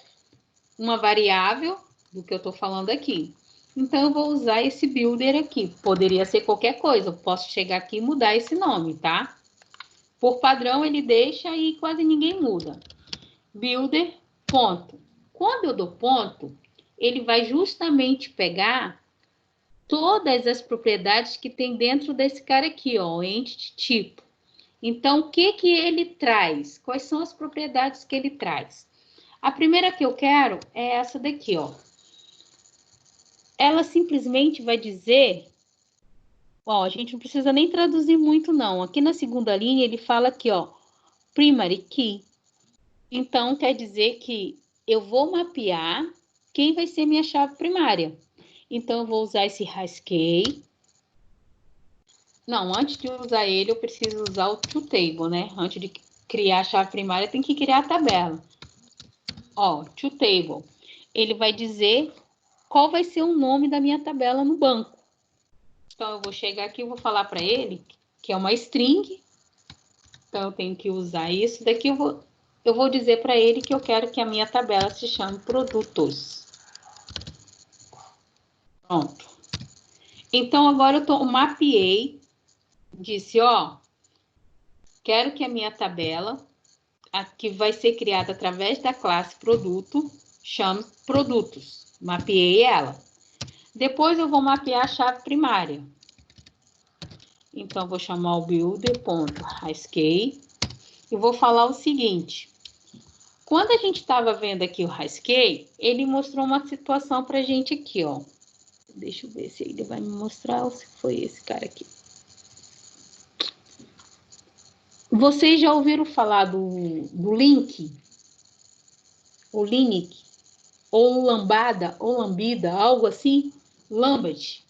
uma variável do que eu estou falando aqui. Então, eu vou usar esse builder aqui. Poderia ser qualquer coisa. Eu posso chegar aqui e mudar esse nome, tá? Por padrão, ele deixa e quase ninguém muda. Builder, ponto. Quando eu dou ponto, ele vai justamente pegar todas as propriedades que tem dentro desse cara aqui, ó, entity tipo. Então, o que ele traz? Quais são as propriedades que ele traz? A primeira que eu quero é essa daqui, ó. Ela simplesmente vai dizer, ó, a gente não precisa nem traduzir muito, não. Aqui na segunda linha, ele fala aqui, ó, primary key. Então, quer dizer que eu vou mapear quem vai ser minha chave primária. Então, eu vou usar esse Haskell. Não, antes de usar ele, eu preciso usar o toTable, né? Antes de criar a chave primária, tem que criar a tabela. Ó, toTable. Ele vai dizer qual vai ser o nome da minha tabela no banco. Então, eu vou chegar aqui e vou falar para ele que é uma string. Então, eu tenho que usar isso. Daqui eu eu vou dizer para ele que eu quero que a minha tabela se chame produtos. Pronto. Então, agora eu mapeei, disse, ó, quero que a minha tabela, que vai ser criada através da classe produto, chame produtos. Mapeei ela. Depois eu vou mapear a chave primária. Então, vou chamar o builder.Haskell e vou falar o seguinte. Quando a gente estava vendo aqui o Haskell, ele mostrou uma situação para a gente aqui, ó. Deixa eu ver se ele vai me mostrar ou se foi esse cara aqui. Vocês já ouviram falar do link? O link? Ou lambada, ou lambida, algo assim? Lambert.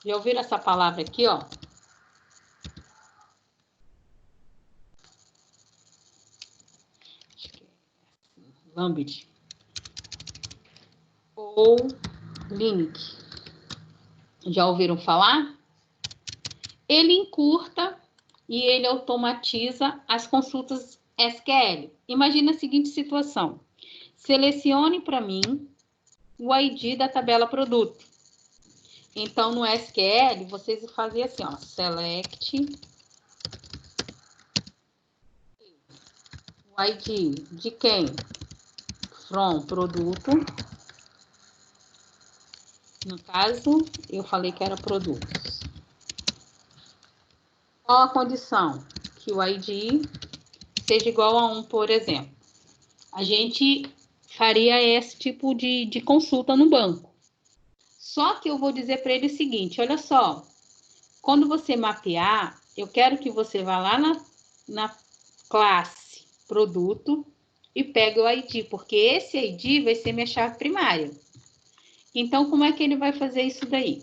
Já ouviram essa palavra aqui, ó? Lambert. Ou link. Já ouviram falar? Ele encurta e ele automatiza as consultas SQL. Imagina a seguinte situação. Selecione para mim o ID da tabela produto. Então, no SQL, vocês faziam assim, ó, select o ID de quem? From produto. No caso, eu falei que era produtos. Qual a condição? Que o ID seja igual a 1, por exemplo. A gente faria esse tipo de consulta no banco. Só que eu vou dizer para ele o seguinte, olha só, quando você mapear, eu quero que você vá lá na classe produto e pegue o ID, porque esse ID vai ser minha chave primária. Então, como é que ele vai fazer isso daí?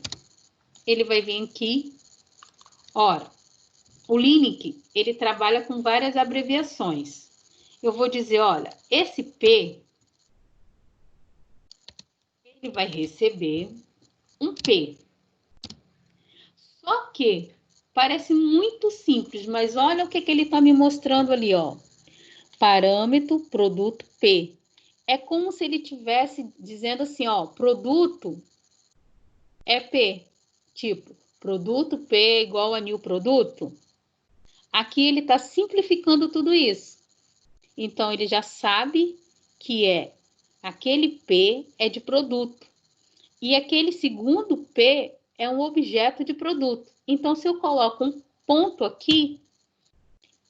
Ele vai vir aqui, ora, o Linux, ele trabalha com várias abreviações. Eu vou dizer, olha, esse P, ele vai receber um P. Só que parece muito simples, mas olha o que ele está me mostrando ali, ó. Parâmetro produto P. É como se ele estivesse dizendo assim, ó, produto é P. Tipo, produto P é igual a new produto. Aqui ele está simplificando tudo isso. Então, ele já sabe que aquele P é de produto. E aquele segundo P é um objeto de produto. Então, se eu coloco um ponto aqui,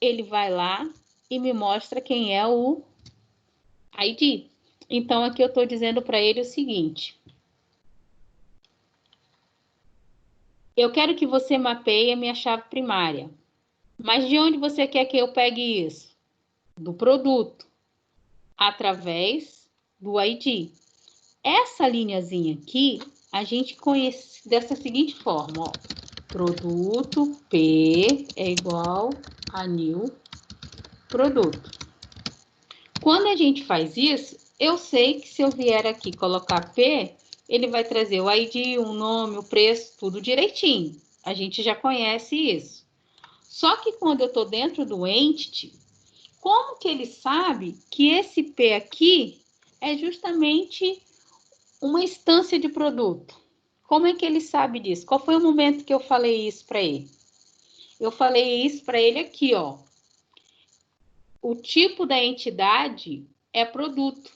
ele vai lá e me mostra quem é o ID. Então, aqui eu estou dizendo para ele o seguinte. Eu quero que você mapeie a minha chave primária. Mas de onde você quer que eu pegue isso? Do produto. Através do ID. Essa linhazinha aqui, a gente conhece dessa seguinte forma, ó. Produto P é igual a new produto. Quando a gente faz isso, eu sei que se eu vier aqui colocar P, ele vai trazer o ID, o nome, o preço, tudo direitinho. A gente já conhece isso. Só que quando eu estou dentro do Entity, como que ele sabe que esse P aqui é justamente uma instância de produto? Como é que ele sabe disso? Qual foi o momento que eu falei isso para ele? Eu falei isso para ele aqui, ó. O tipo da entidade é produto.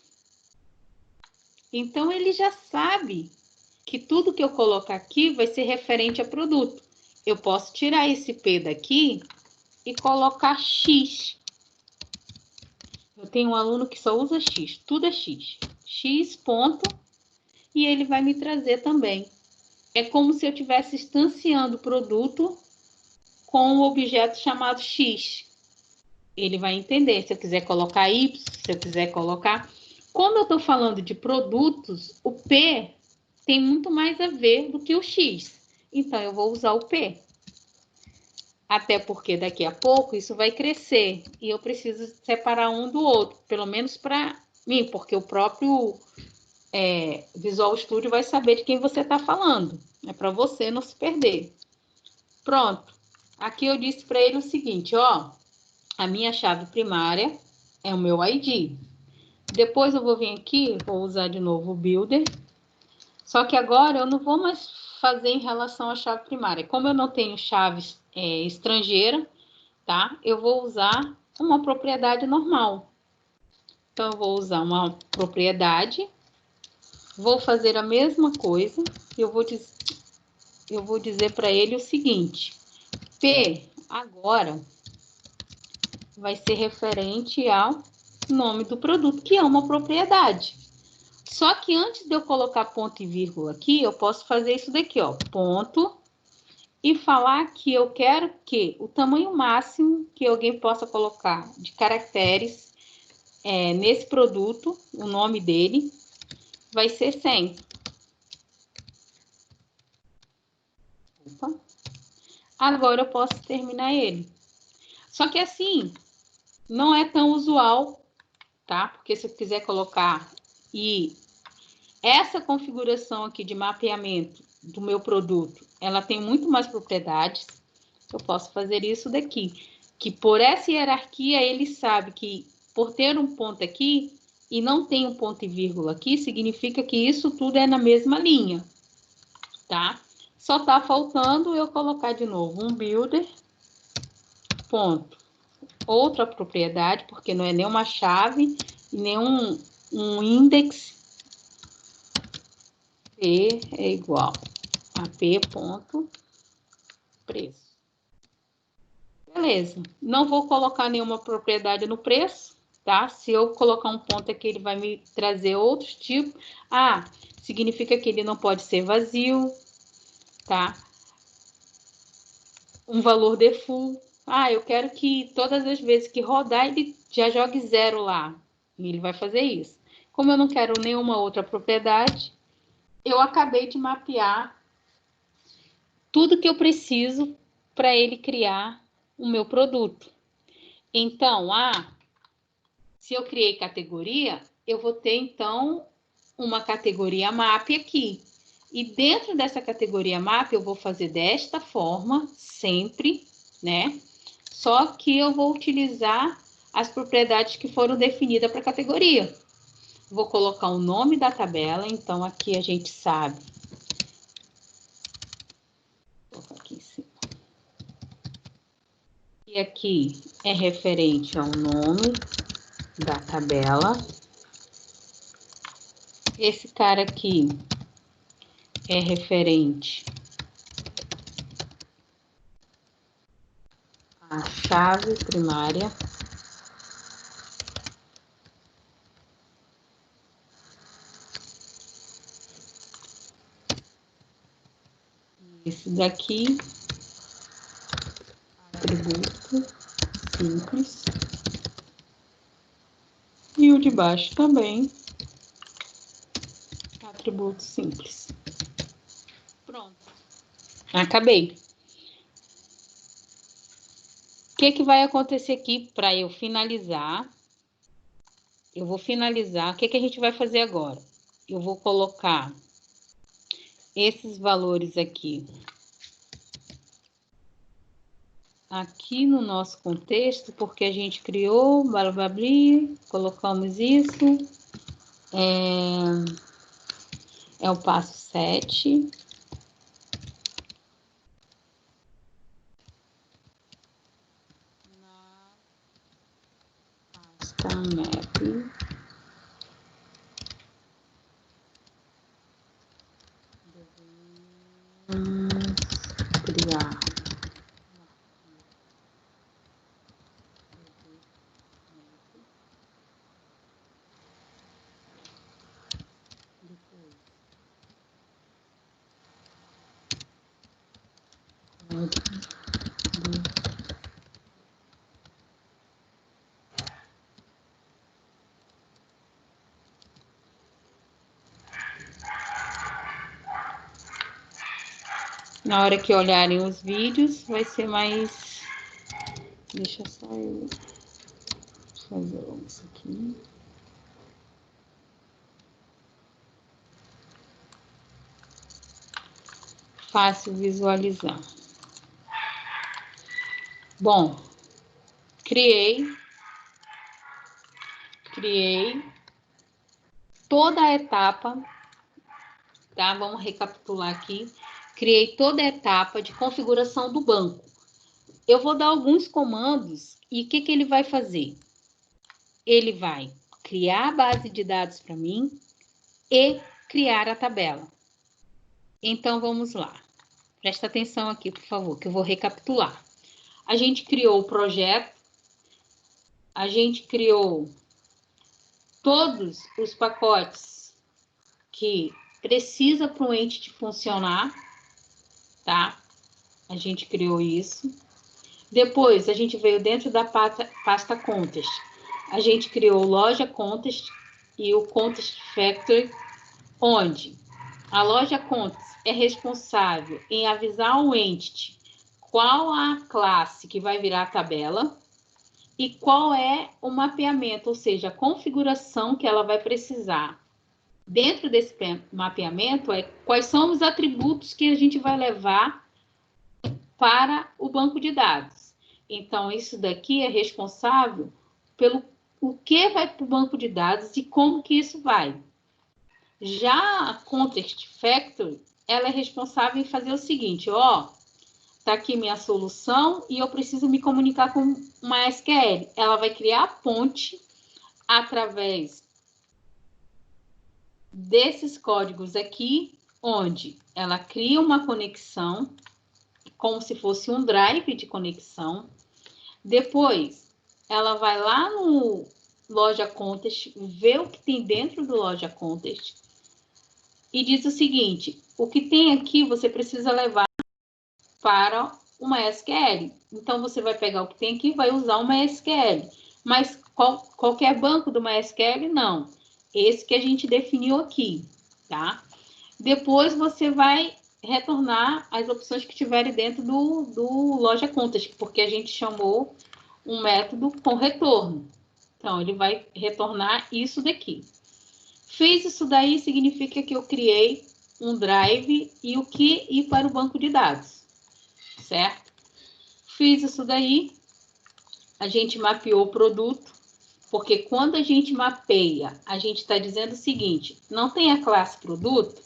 Então, ele já sabe que tudo que eu colocar aqui vai ser referente a produto. Eu posso tirar esse P daqui e colocar X. Eu tenho um aluno que só usa X, tudo é X. X ponto, e ele vai me trazer também. É como se eu estivesse instanciando o produto com um objeto chamado X. Ele vai entender se eu quiser colocar Y, se eu quiser colocar... Como eu estou falando de produtos, o P tem muito mais a ver do que o X. Então, eu vou usar o P. Até porque daqui a pouco isso vai crescer. E eu preciso separar um do outro. Pelo menos para mim, porque o próprio Visual Studio vai saber de quem você está falando. É para você não se perder. Pronto. Aqui eu disse para ele o seguinte, ó. A minha chave primária é o meu ID. Depois eu vou vir aqui, vou usar de novo o builder. Só que agora eu não vou mais fazer em relação à chave primária. Como eu não tenho chave estrangeira, tá? Eu vou usar uma propriedade normal. Então, eu vou usar uma propriedade, vou fazer a mesma coisa, eu vou dizer para ele o seguinte: P agora vai ser referente ao nome do produto, que é uma propriedade. Só que antes de eu colocar ponto e vírgula aqui, eu posso fazer isso daqui, ó, ponto, e falar que eu quero que o tamanho máximo que alguém possa colocar de caracteres nesse produto, o nome dele, vai ser 100. Opa. Agora eu posso terminar ele. Só que assim, não é tão usual, tá? Porque se eu quiser colocar essa configuração aqui de mapeamento do meu produto, ela tem muito mais propriedades. Eu posso fazer isso daqui. Que por essa hierarquia, ele sabe que por ter um ponto aqui e não tem um ponto e vírgula aqui, significa que isso tudo é na mesma linha, tá? Só tá faltando eu colocar de novo um builder, ponto. Outra propriedade, porque não é nem uma chave e nem um index. P é igual a P ponto preço. Beleza. Não vou colocar nenhuma propriedade no preço, tá? Se eu colocar um ponto aqui, ele vai me trazer outros tipos. Ah, significa que ele não pode ser vazio, tá? Um valor default. Ah, eu quero que todas as vezes que rodar, ele já jogue 0 lá. E ele vai fazer isso. Como eu não quero nenhuma outra propriedade, eu acabei de mapear tudo que eu preciso para ele criar o meu produto. Então, se eu criei categoria, eu vou ter, então, uma categoria map aqui. E dentro dessa categoria map, eu vou fazer desta forma, sempre, né? Só que eu vou utilizar as propriedades que foram definidas para a categoria. Vou colocar o nome da tabela, então aqui a gente sabe. Vou colocar aqui em cima. E aqui é referente ao nome da tabela. Esse cara aqui é referente à chave primária. Esse daqui, atributo simples. E o de baixo também, atributo simples. Pronto. Acabei. O que vai acontecer aqui para eu finalizar? Eu vou finalizar. O que a gente vai fazer agora? Eu vou colocar esses valores aqui no nosso contexto, porque a gente criou, blá, blá, blá, colocamos isso. É o passo 7. Pasta map. Criar. Na hora que olharem os vídeos, vai ser mais... Deixa só eu fazer isso aqui. Fácil visualizar. Bom, criei criei toda a etapa, tá? Vamos recapitular aqui. Criei toda a etapa de configuração do banco. Eu vou dar alguns comandos e o que ele vai fazer? Ele vai criar a base de dados para mim e criar a tabela. Então, vamos lá. Presta atenção aqui, por favor, que eu vou recapitular. A gente criou o projeto, a gente criou todos os pacotes que precisa para o entity funcionar, tá? A gente criou isso. Depois, a gente veio dentro da pasta Contest. A gente criou loja Contest e o Contest Factory, onde a loja Contest é responsável em avisar o entity qual a classe que vai virar a tabela e qual é o mapeamento, ou seja, a configuração que ela vai precisar. Dentro desse mapeamento, quais são os atributos que a gente vai levar para o banco de dados. Então, isso daqui é responsável pelo o que vai para o banco de dados e como que isso vai. Já a Contest Factory, ela é responsável em fazer o seguinte, ó, tá aqui minha solução e eu preciso me comunicar com uma SQL. Ela vai criar a ponte através desses códigos aqui, onde ela cria uma conexão, como se fosse um drive de conexão. Depois, ela vai lá no Loja Contest, ver o que tem dentro do Loja Contest e diz o seguinte, o que tem aqui você precisa levar para uma SQL. Então, você vai pegar o que tem aqui e vai usar uma SQL. Mas qualquer banco de uma SQL, não. Esse que a gente definiu aqui, tá? Depois, você vai retornar as opções que tiverem dentro do Loja Contest, porque a gente chamou um método com retorno. Então, ele vai retornar isso daqui. Fiz isso daí, significa que eu criei um drive e o que ir para o banco de dados, certo? Fiz isso daí, a gente mapeou o produto, porque quando a gente mapeia, a gente está dizendo o seguinte, não tem a classe produto,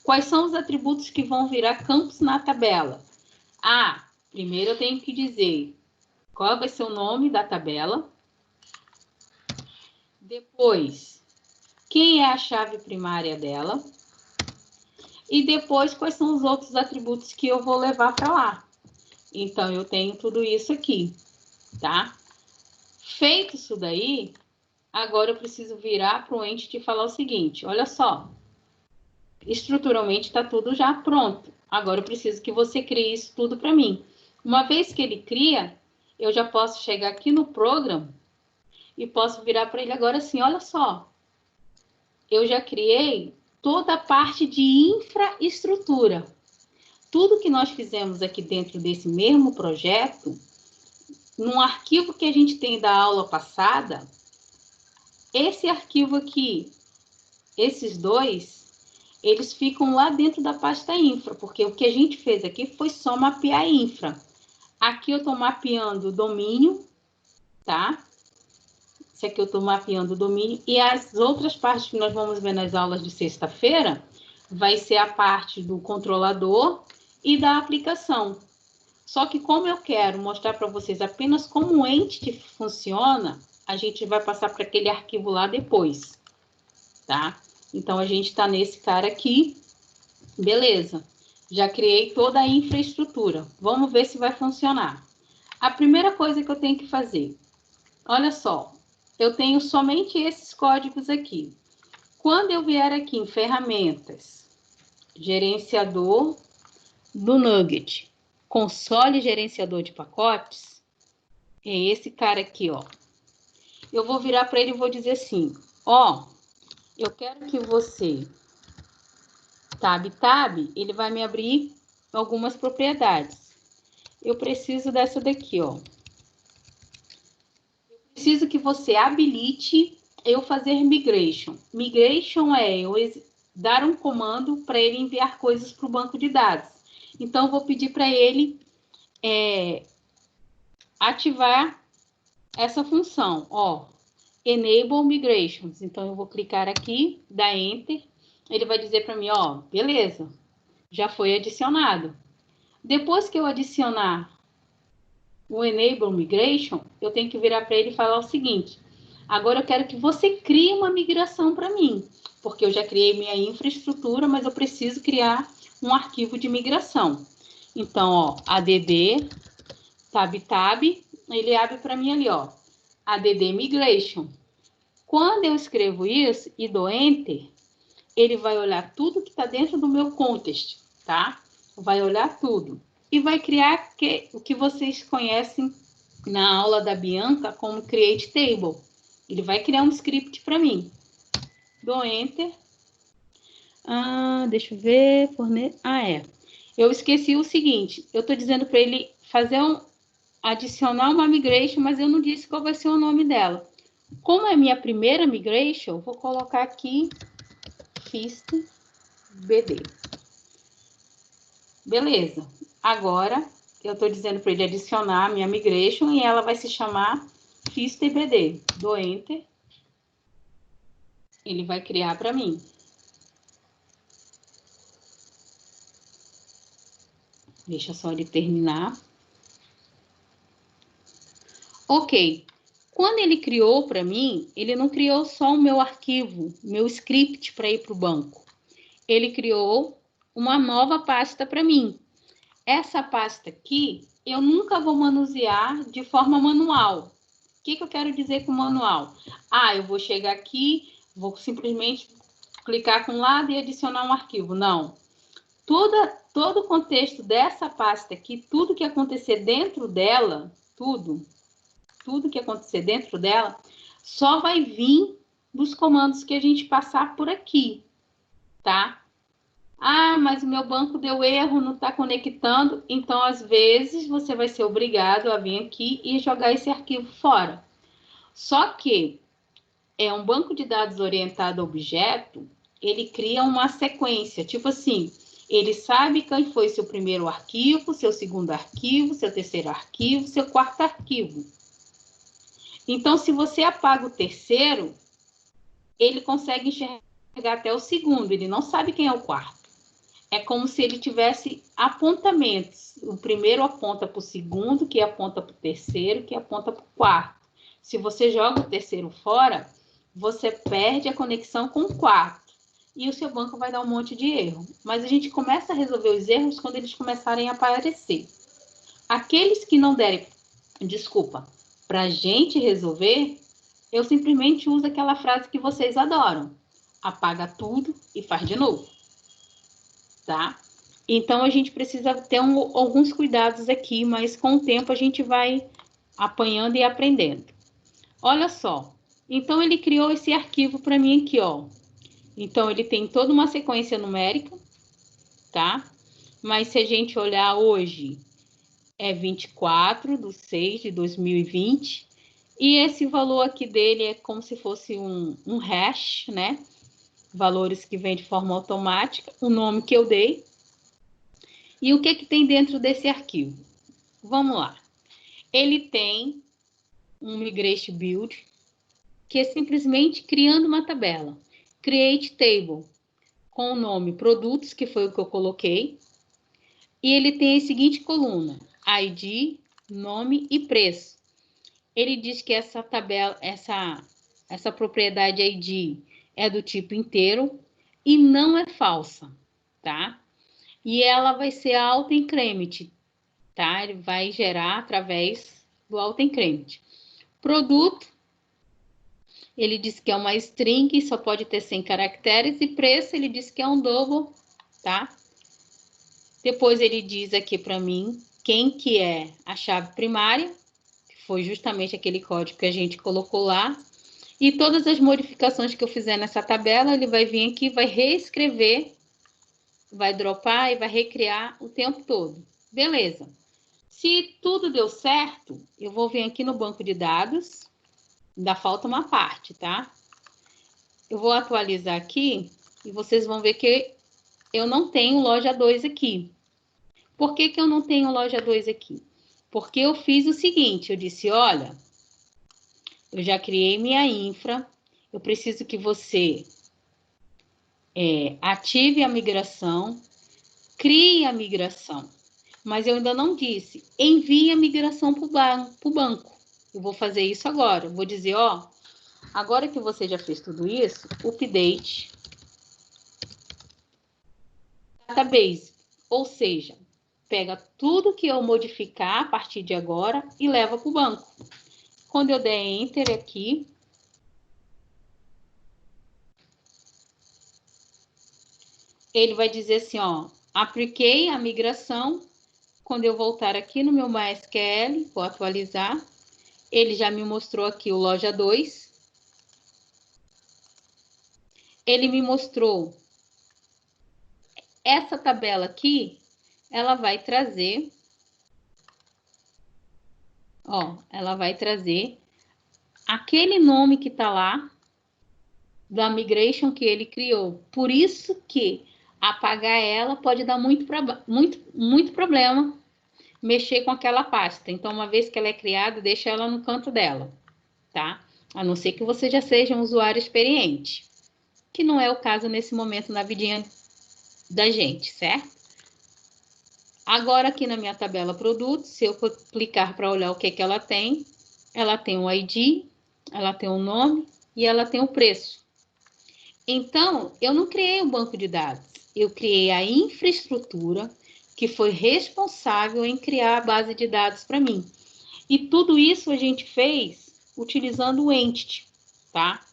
quais são os atributos que vão virar campos na tabela? Ah, primeiro eu tenho que dizer qual vai ser o nome da tabela, depois, quem é a chave primária dela, e depois quais são os outros atributos que eu vou levar para lá. Então, eu tenho tudo isso aqui, tá? Feito isso daí, agora eu preciso virar para o entity e falar o seguinte, olha só, estruturalmente está tudo já pronto, agora eu preciso que você crie isso tudo para mim. Uma vez que ele cria, eu já posso chegar aqui no Program e posso virar para ele agora assim, olha só, eu já criei toda a parte de infraestrutura. Tudo que nós fizemos aqui dentro desse mesmo projeto, num arquivo que a gente tem da aula passada, esse arquivo aqui, esses dois, eles ficam lá dentro da pasta infra, porque o que a gente fez aqui foi só mapear infra. Aqui eu estou mapeando o domínio, tá? Esse aqui eu estou mapeando o domínio. E as outras partes que nós vamos ver nas aulas de sexta-feira, vai ser a parte do controlador e da aplicação. Só que como eu quero mostrar para vocês apenas como o entity funciona, a gente vai passar para aquele arquivo lá depois, tá? Então, a gente está nesse cara aqui. Beleza. Já criei toda a infraestrutura. Vamos ver se vai funcionar. A primeira coisa que eu tenho que fazer, olha só, eu tenho somente esses códigos aqui. Quando eu vier aqui em ferramentas, gerenciador do Nugget, console gerenciador de pacotes, é esse cara aqui, ó. Eu vou virar para ele e vou dizer assim, ó, eu quero que você tab, ele vai me abrir algumas propriedades. Eu preciso dessa daqui, ó. Eu preciso que você habilite eu fazer migration. Migration é eu dar um comando para ele enviar coisas para o banco de dados. Então, eu vou pedir para ele ativar essa função, ó. Enable Migrations. Então, eu vou clicar aqui, dar Enter. Ele vai dizer para mim, ó, beleza, já foi adicionado. Depois que eu adicionar o Enable Migration, eu tenho que virar para ele e falar o seguinte, agora eu quero que você crie uma migração para mim, porque eu já criei minha infraestrutura, mas eu preciso criar um arquivo de migração. Então, ó, add, tab, ele abre para mim ali, ó, add migration. Quando eu escrevo isso e dou Enter, ele vai olhar tudo que está dentro do meu context, tá? Vai olhar tudo. E vai criar o que vocês conhecem na aula da Bianca como Create Table. Ele vai criar um script para mim. Dou Enter. Deixa eu ver. Eu esqueci o seguinte. Eu estou dizendo para ele fazer adicionar uma migration, mas eu não disse qual vai ser o nome dela. Como é minha primeira migration, vou colocar aqui FistBD. Beleza. Agora, eu estou dizendo para ele adicionar a minha migration e ela vai se chamar FistBD. Dou Enter. Ele vai criar para mim. Deixa só ele terminar. Ok. Quando ele criou para mim, ele não criou só o meu arquivo, meu script para ir para o banco. Ele criou uma nova pasta para mim. Essa pasta aqui, eu nunca vou manusear de forma manual. O que eu quero dizer com manual? Eu vou chegar aqui, vou simplesmente clicar com um lado e adicionar um arquivo. Não. Todo o contexto dessa pasta aqui, tudo que acontecer dentro dela, tudo que acontecer dentro dela, só vai vir dos comandos que a gente passar por aqui, tá? Mas o meu banco deu erro, não está conectando. Então, às vezes, você vai ser obrigado a vir aqui e jogar esse arquivo fora. Só que é um banco de dados orientado a objeto, ele cria uma sequência, tipo assim, ele sabe quem foi seu primeiro arquivo, seu segundo arquivo, seu terceiro arquivo, seu quarto arquivo. Então, se você apaga o terceiro, ele consegue enxergar até o segundo, ele não sabe quem é o quarto. É como se ele tivesse apontamentos. O primeiro aponta para o segundo, que aponta para o terceiro, que aponta para o quarto. Se você joga o terceiro fora, você perde a conexão com o quarto. E o seu banco vai dar um monte de erro. Mas a gente começa a resolver os erros quando eles começarem a aparecer. Aqueles que não derem, para a gente resolver, eu simplesmente uso aquela frase que vocês adoram. Apaga tudo e faz de novo. Tá? Então, a gente precisa ter alguns cuidados aqui, mas com o tempo a gente vai apanhando e aprendendo. Olha só. Então, ele criou esse arquivo para mim aqui, ó. Então, ele tem toda uma sequência numérica, tá? Mas se a gente olhar hoje, é 24/6/2020. E esse valor aqui dele é como se fosse um hash, né? Valores que vêm de forma automática, o nome que eu dei. E o que tem dentro desse arquivo? Vamos lá. Ele tem um migration build, que é simplesmente criando uma tabela. Create table, com o nome produtos, que foi o que eu coloquei. E ele tem a seguinte coluna, ID, nome e preço. Ele diz que essa tabela, essa propriedade ID é do tipo inteiro e não é falsa, tá? E ela vai ser auto-increment, tá? Ele vai gerar através do auto-increment. Produto, ele diz que é uma string, só pode ter 100 caracteres, e preço, ele diz que é um double, tá? Depois ele diz aqui para mim quem que é a chave primária, que foi justamente aquele código que a gente colocou lá. E todas as modificações que eu fizer nessa tabela, ele vai vir aqui, vai reescrever, vai dropar e vai recriar o tempo todo. Beleza. Se tudo deu certo, eu vou vir aqui no banco de dados. Ainda falta uma parte, tá? Eu vou atualizar aqui e vocês vão ver que eu não tenho loja 2 aqui. Por que eu não tenho loja 2 aqui? Porque eu fiz o seguinte, eu disse, olha, eu já criei minha infra, eu preciso que você ative a migração, crie a migração, mas eu ainda não disse, envie a migração para o banco. Eu vou fazer isso agora, eu vou dizer, ó, agora que você já fez tudo isso, update database, ou seja, pega tudo que eu modificar a partir de agora e leva para o banco. Quando eu der Enter aqui, ele vai dizer assim, ó, apliquei a migração. Quando eu voltar aqui no meu MySQL, vou atualizar, ele já me mostrou aqui o loja 2. Ele me mostrou essa tabela aqui, ela vai trazer, ó, ela vai trazer aquele nome que tá lá, da migration que ele criou. Por isso que apagar ela pode dar muito problema mexer com aquela pasta. Então, uma vez que ela é criada, deixa ela no canto dela, tá? A não ser que você já seja um usuário experiente, que não é o caso nesse momento na vidinha da gente, certo? Agora, aqui na minha tabela produtos, se eu clicar para olhar o que ela tem um ID, ela tem um nome e ela tem um preço. Então, eu não criei um banco de dados, eu criei a infraestrutura que foi responsável em criar a base de dados para mim. E tudo isso a gente fez utilizando o Entity, tá?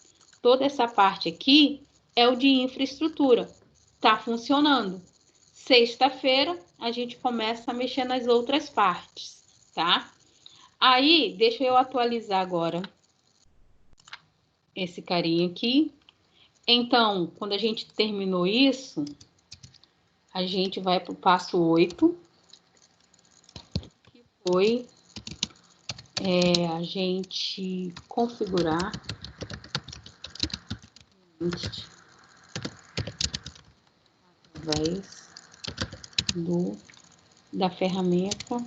Toda essa parte aqui é o de infraestrutura. Tá funcionando. Sexta-feira, a gente começa a mexer nas outras partes, tá? Aí, deixa eu atualizar agora esse carinha aqui. Então, quando a gente terminou isso, a gente vai para o passo 8, que foi a gente configurar através da ferramenta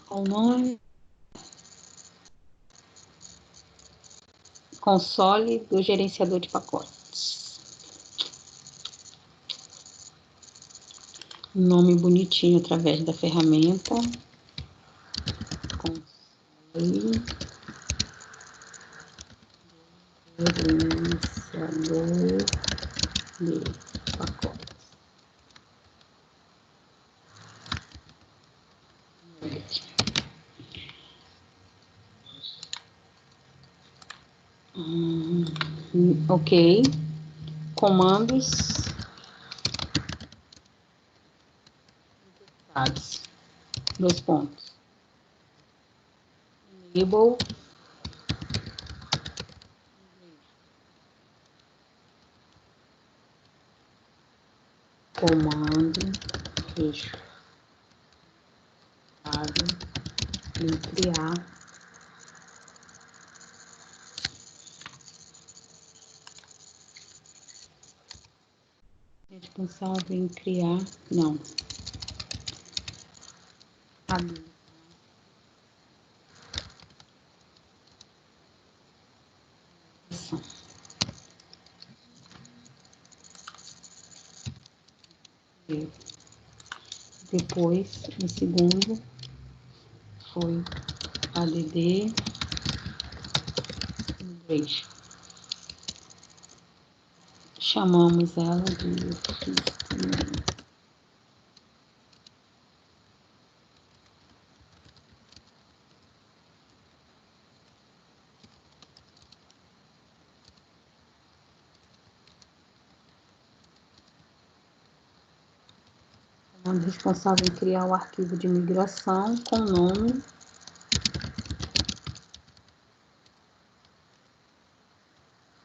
qual o nome? Console do gerenciador de pacotes. Nome bonitinho através da ferramenta. Console gerenciador de pacotes. Ok. Comandos. Dois pontos. Enable. Comando. Fecho. Em criar. Responsável em criar. Não. Depois, o segundo foi ADD Migration. Chamamos ela de responsável em criar o arquivo de migração com o nome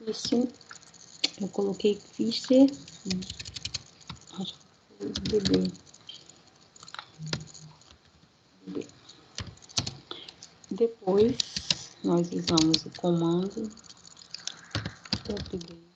Fischer. Eu coloquei Fischer DB. Depois nós usamos o comando update.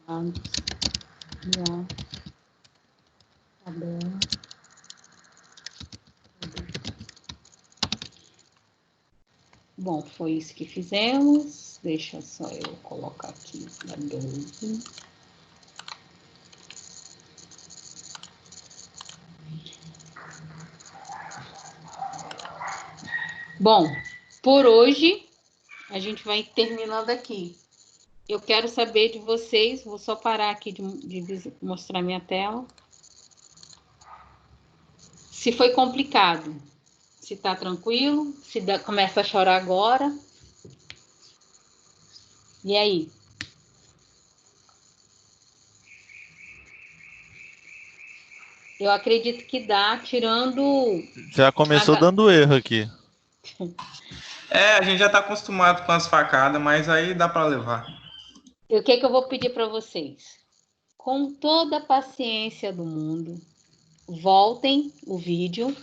Já. Tabela. Bom, foi isso que fizemos. Deixa só eu colocar aqui na 12. Bom, por hoje a gente vai terminando aqui. Eu quero saber de vocês, vou só parar aqui de mostrar minha tela. Se foi complicado, se tá tranquilo, se começa a chorar agora. E aí? Eu acredito que dá, tirando... Já começou dando erro aqui. A gente já tá acostumado com as facadas, mas aí dá para levar. E o que eu vou pedir para vocês? Com toda a paciência do mundo, voltem o vídeo,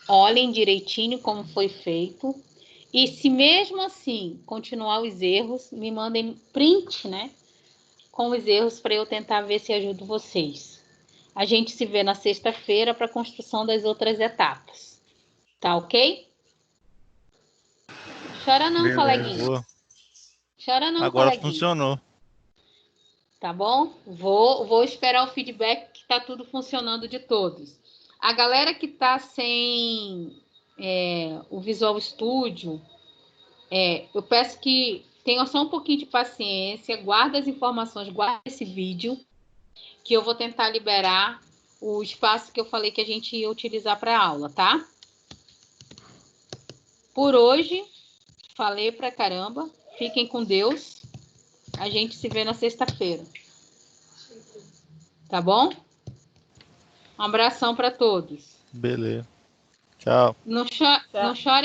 olhem direitinho como foi feito, e se mesmo assim continuar os erros, me mandem print, né? Com os erros para eu tentar ver se ajudo vocês. A gente se vê na sexta-feira para a construção das outras etapas. Tá ok? Chora não, Beleza. coleguinha. Boa. Chora não, Agora coleguinha. funcionou. Tá bom? Vou esperar o feedback que tá tudo funcionando de todos. A galera que tá sem o Visual Studio, eu peço que tenham só um pouquinho de paciência, guarda as informações, guarda esse vídeo, que eu vou tentar liberar o espaço que eu falei que a gente ia utilizar para a aula, tá? Por hoje, falei pra caramba. Fiquem com Deus. A gente se vê na sexta-feira. Tá bom? Um abração para todos. Beleza. Tchau. Não chorem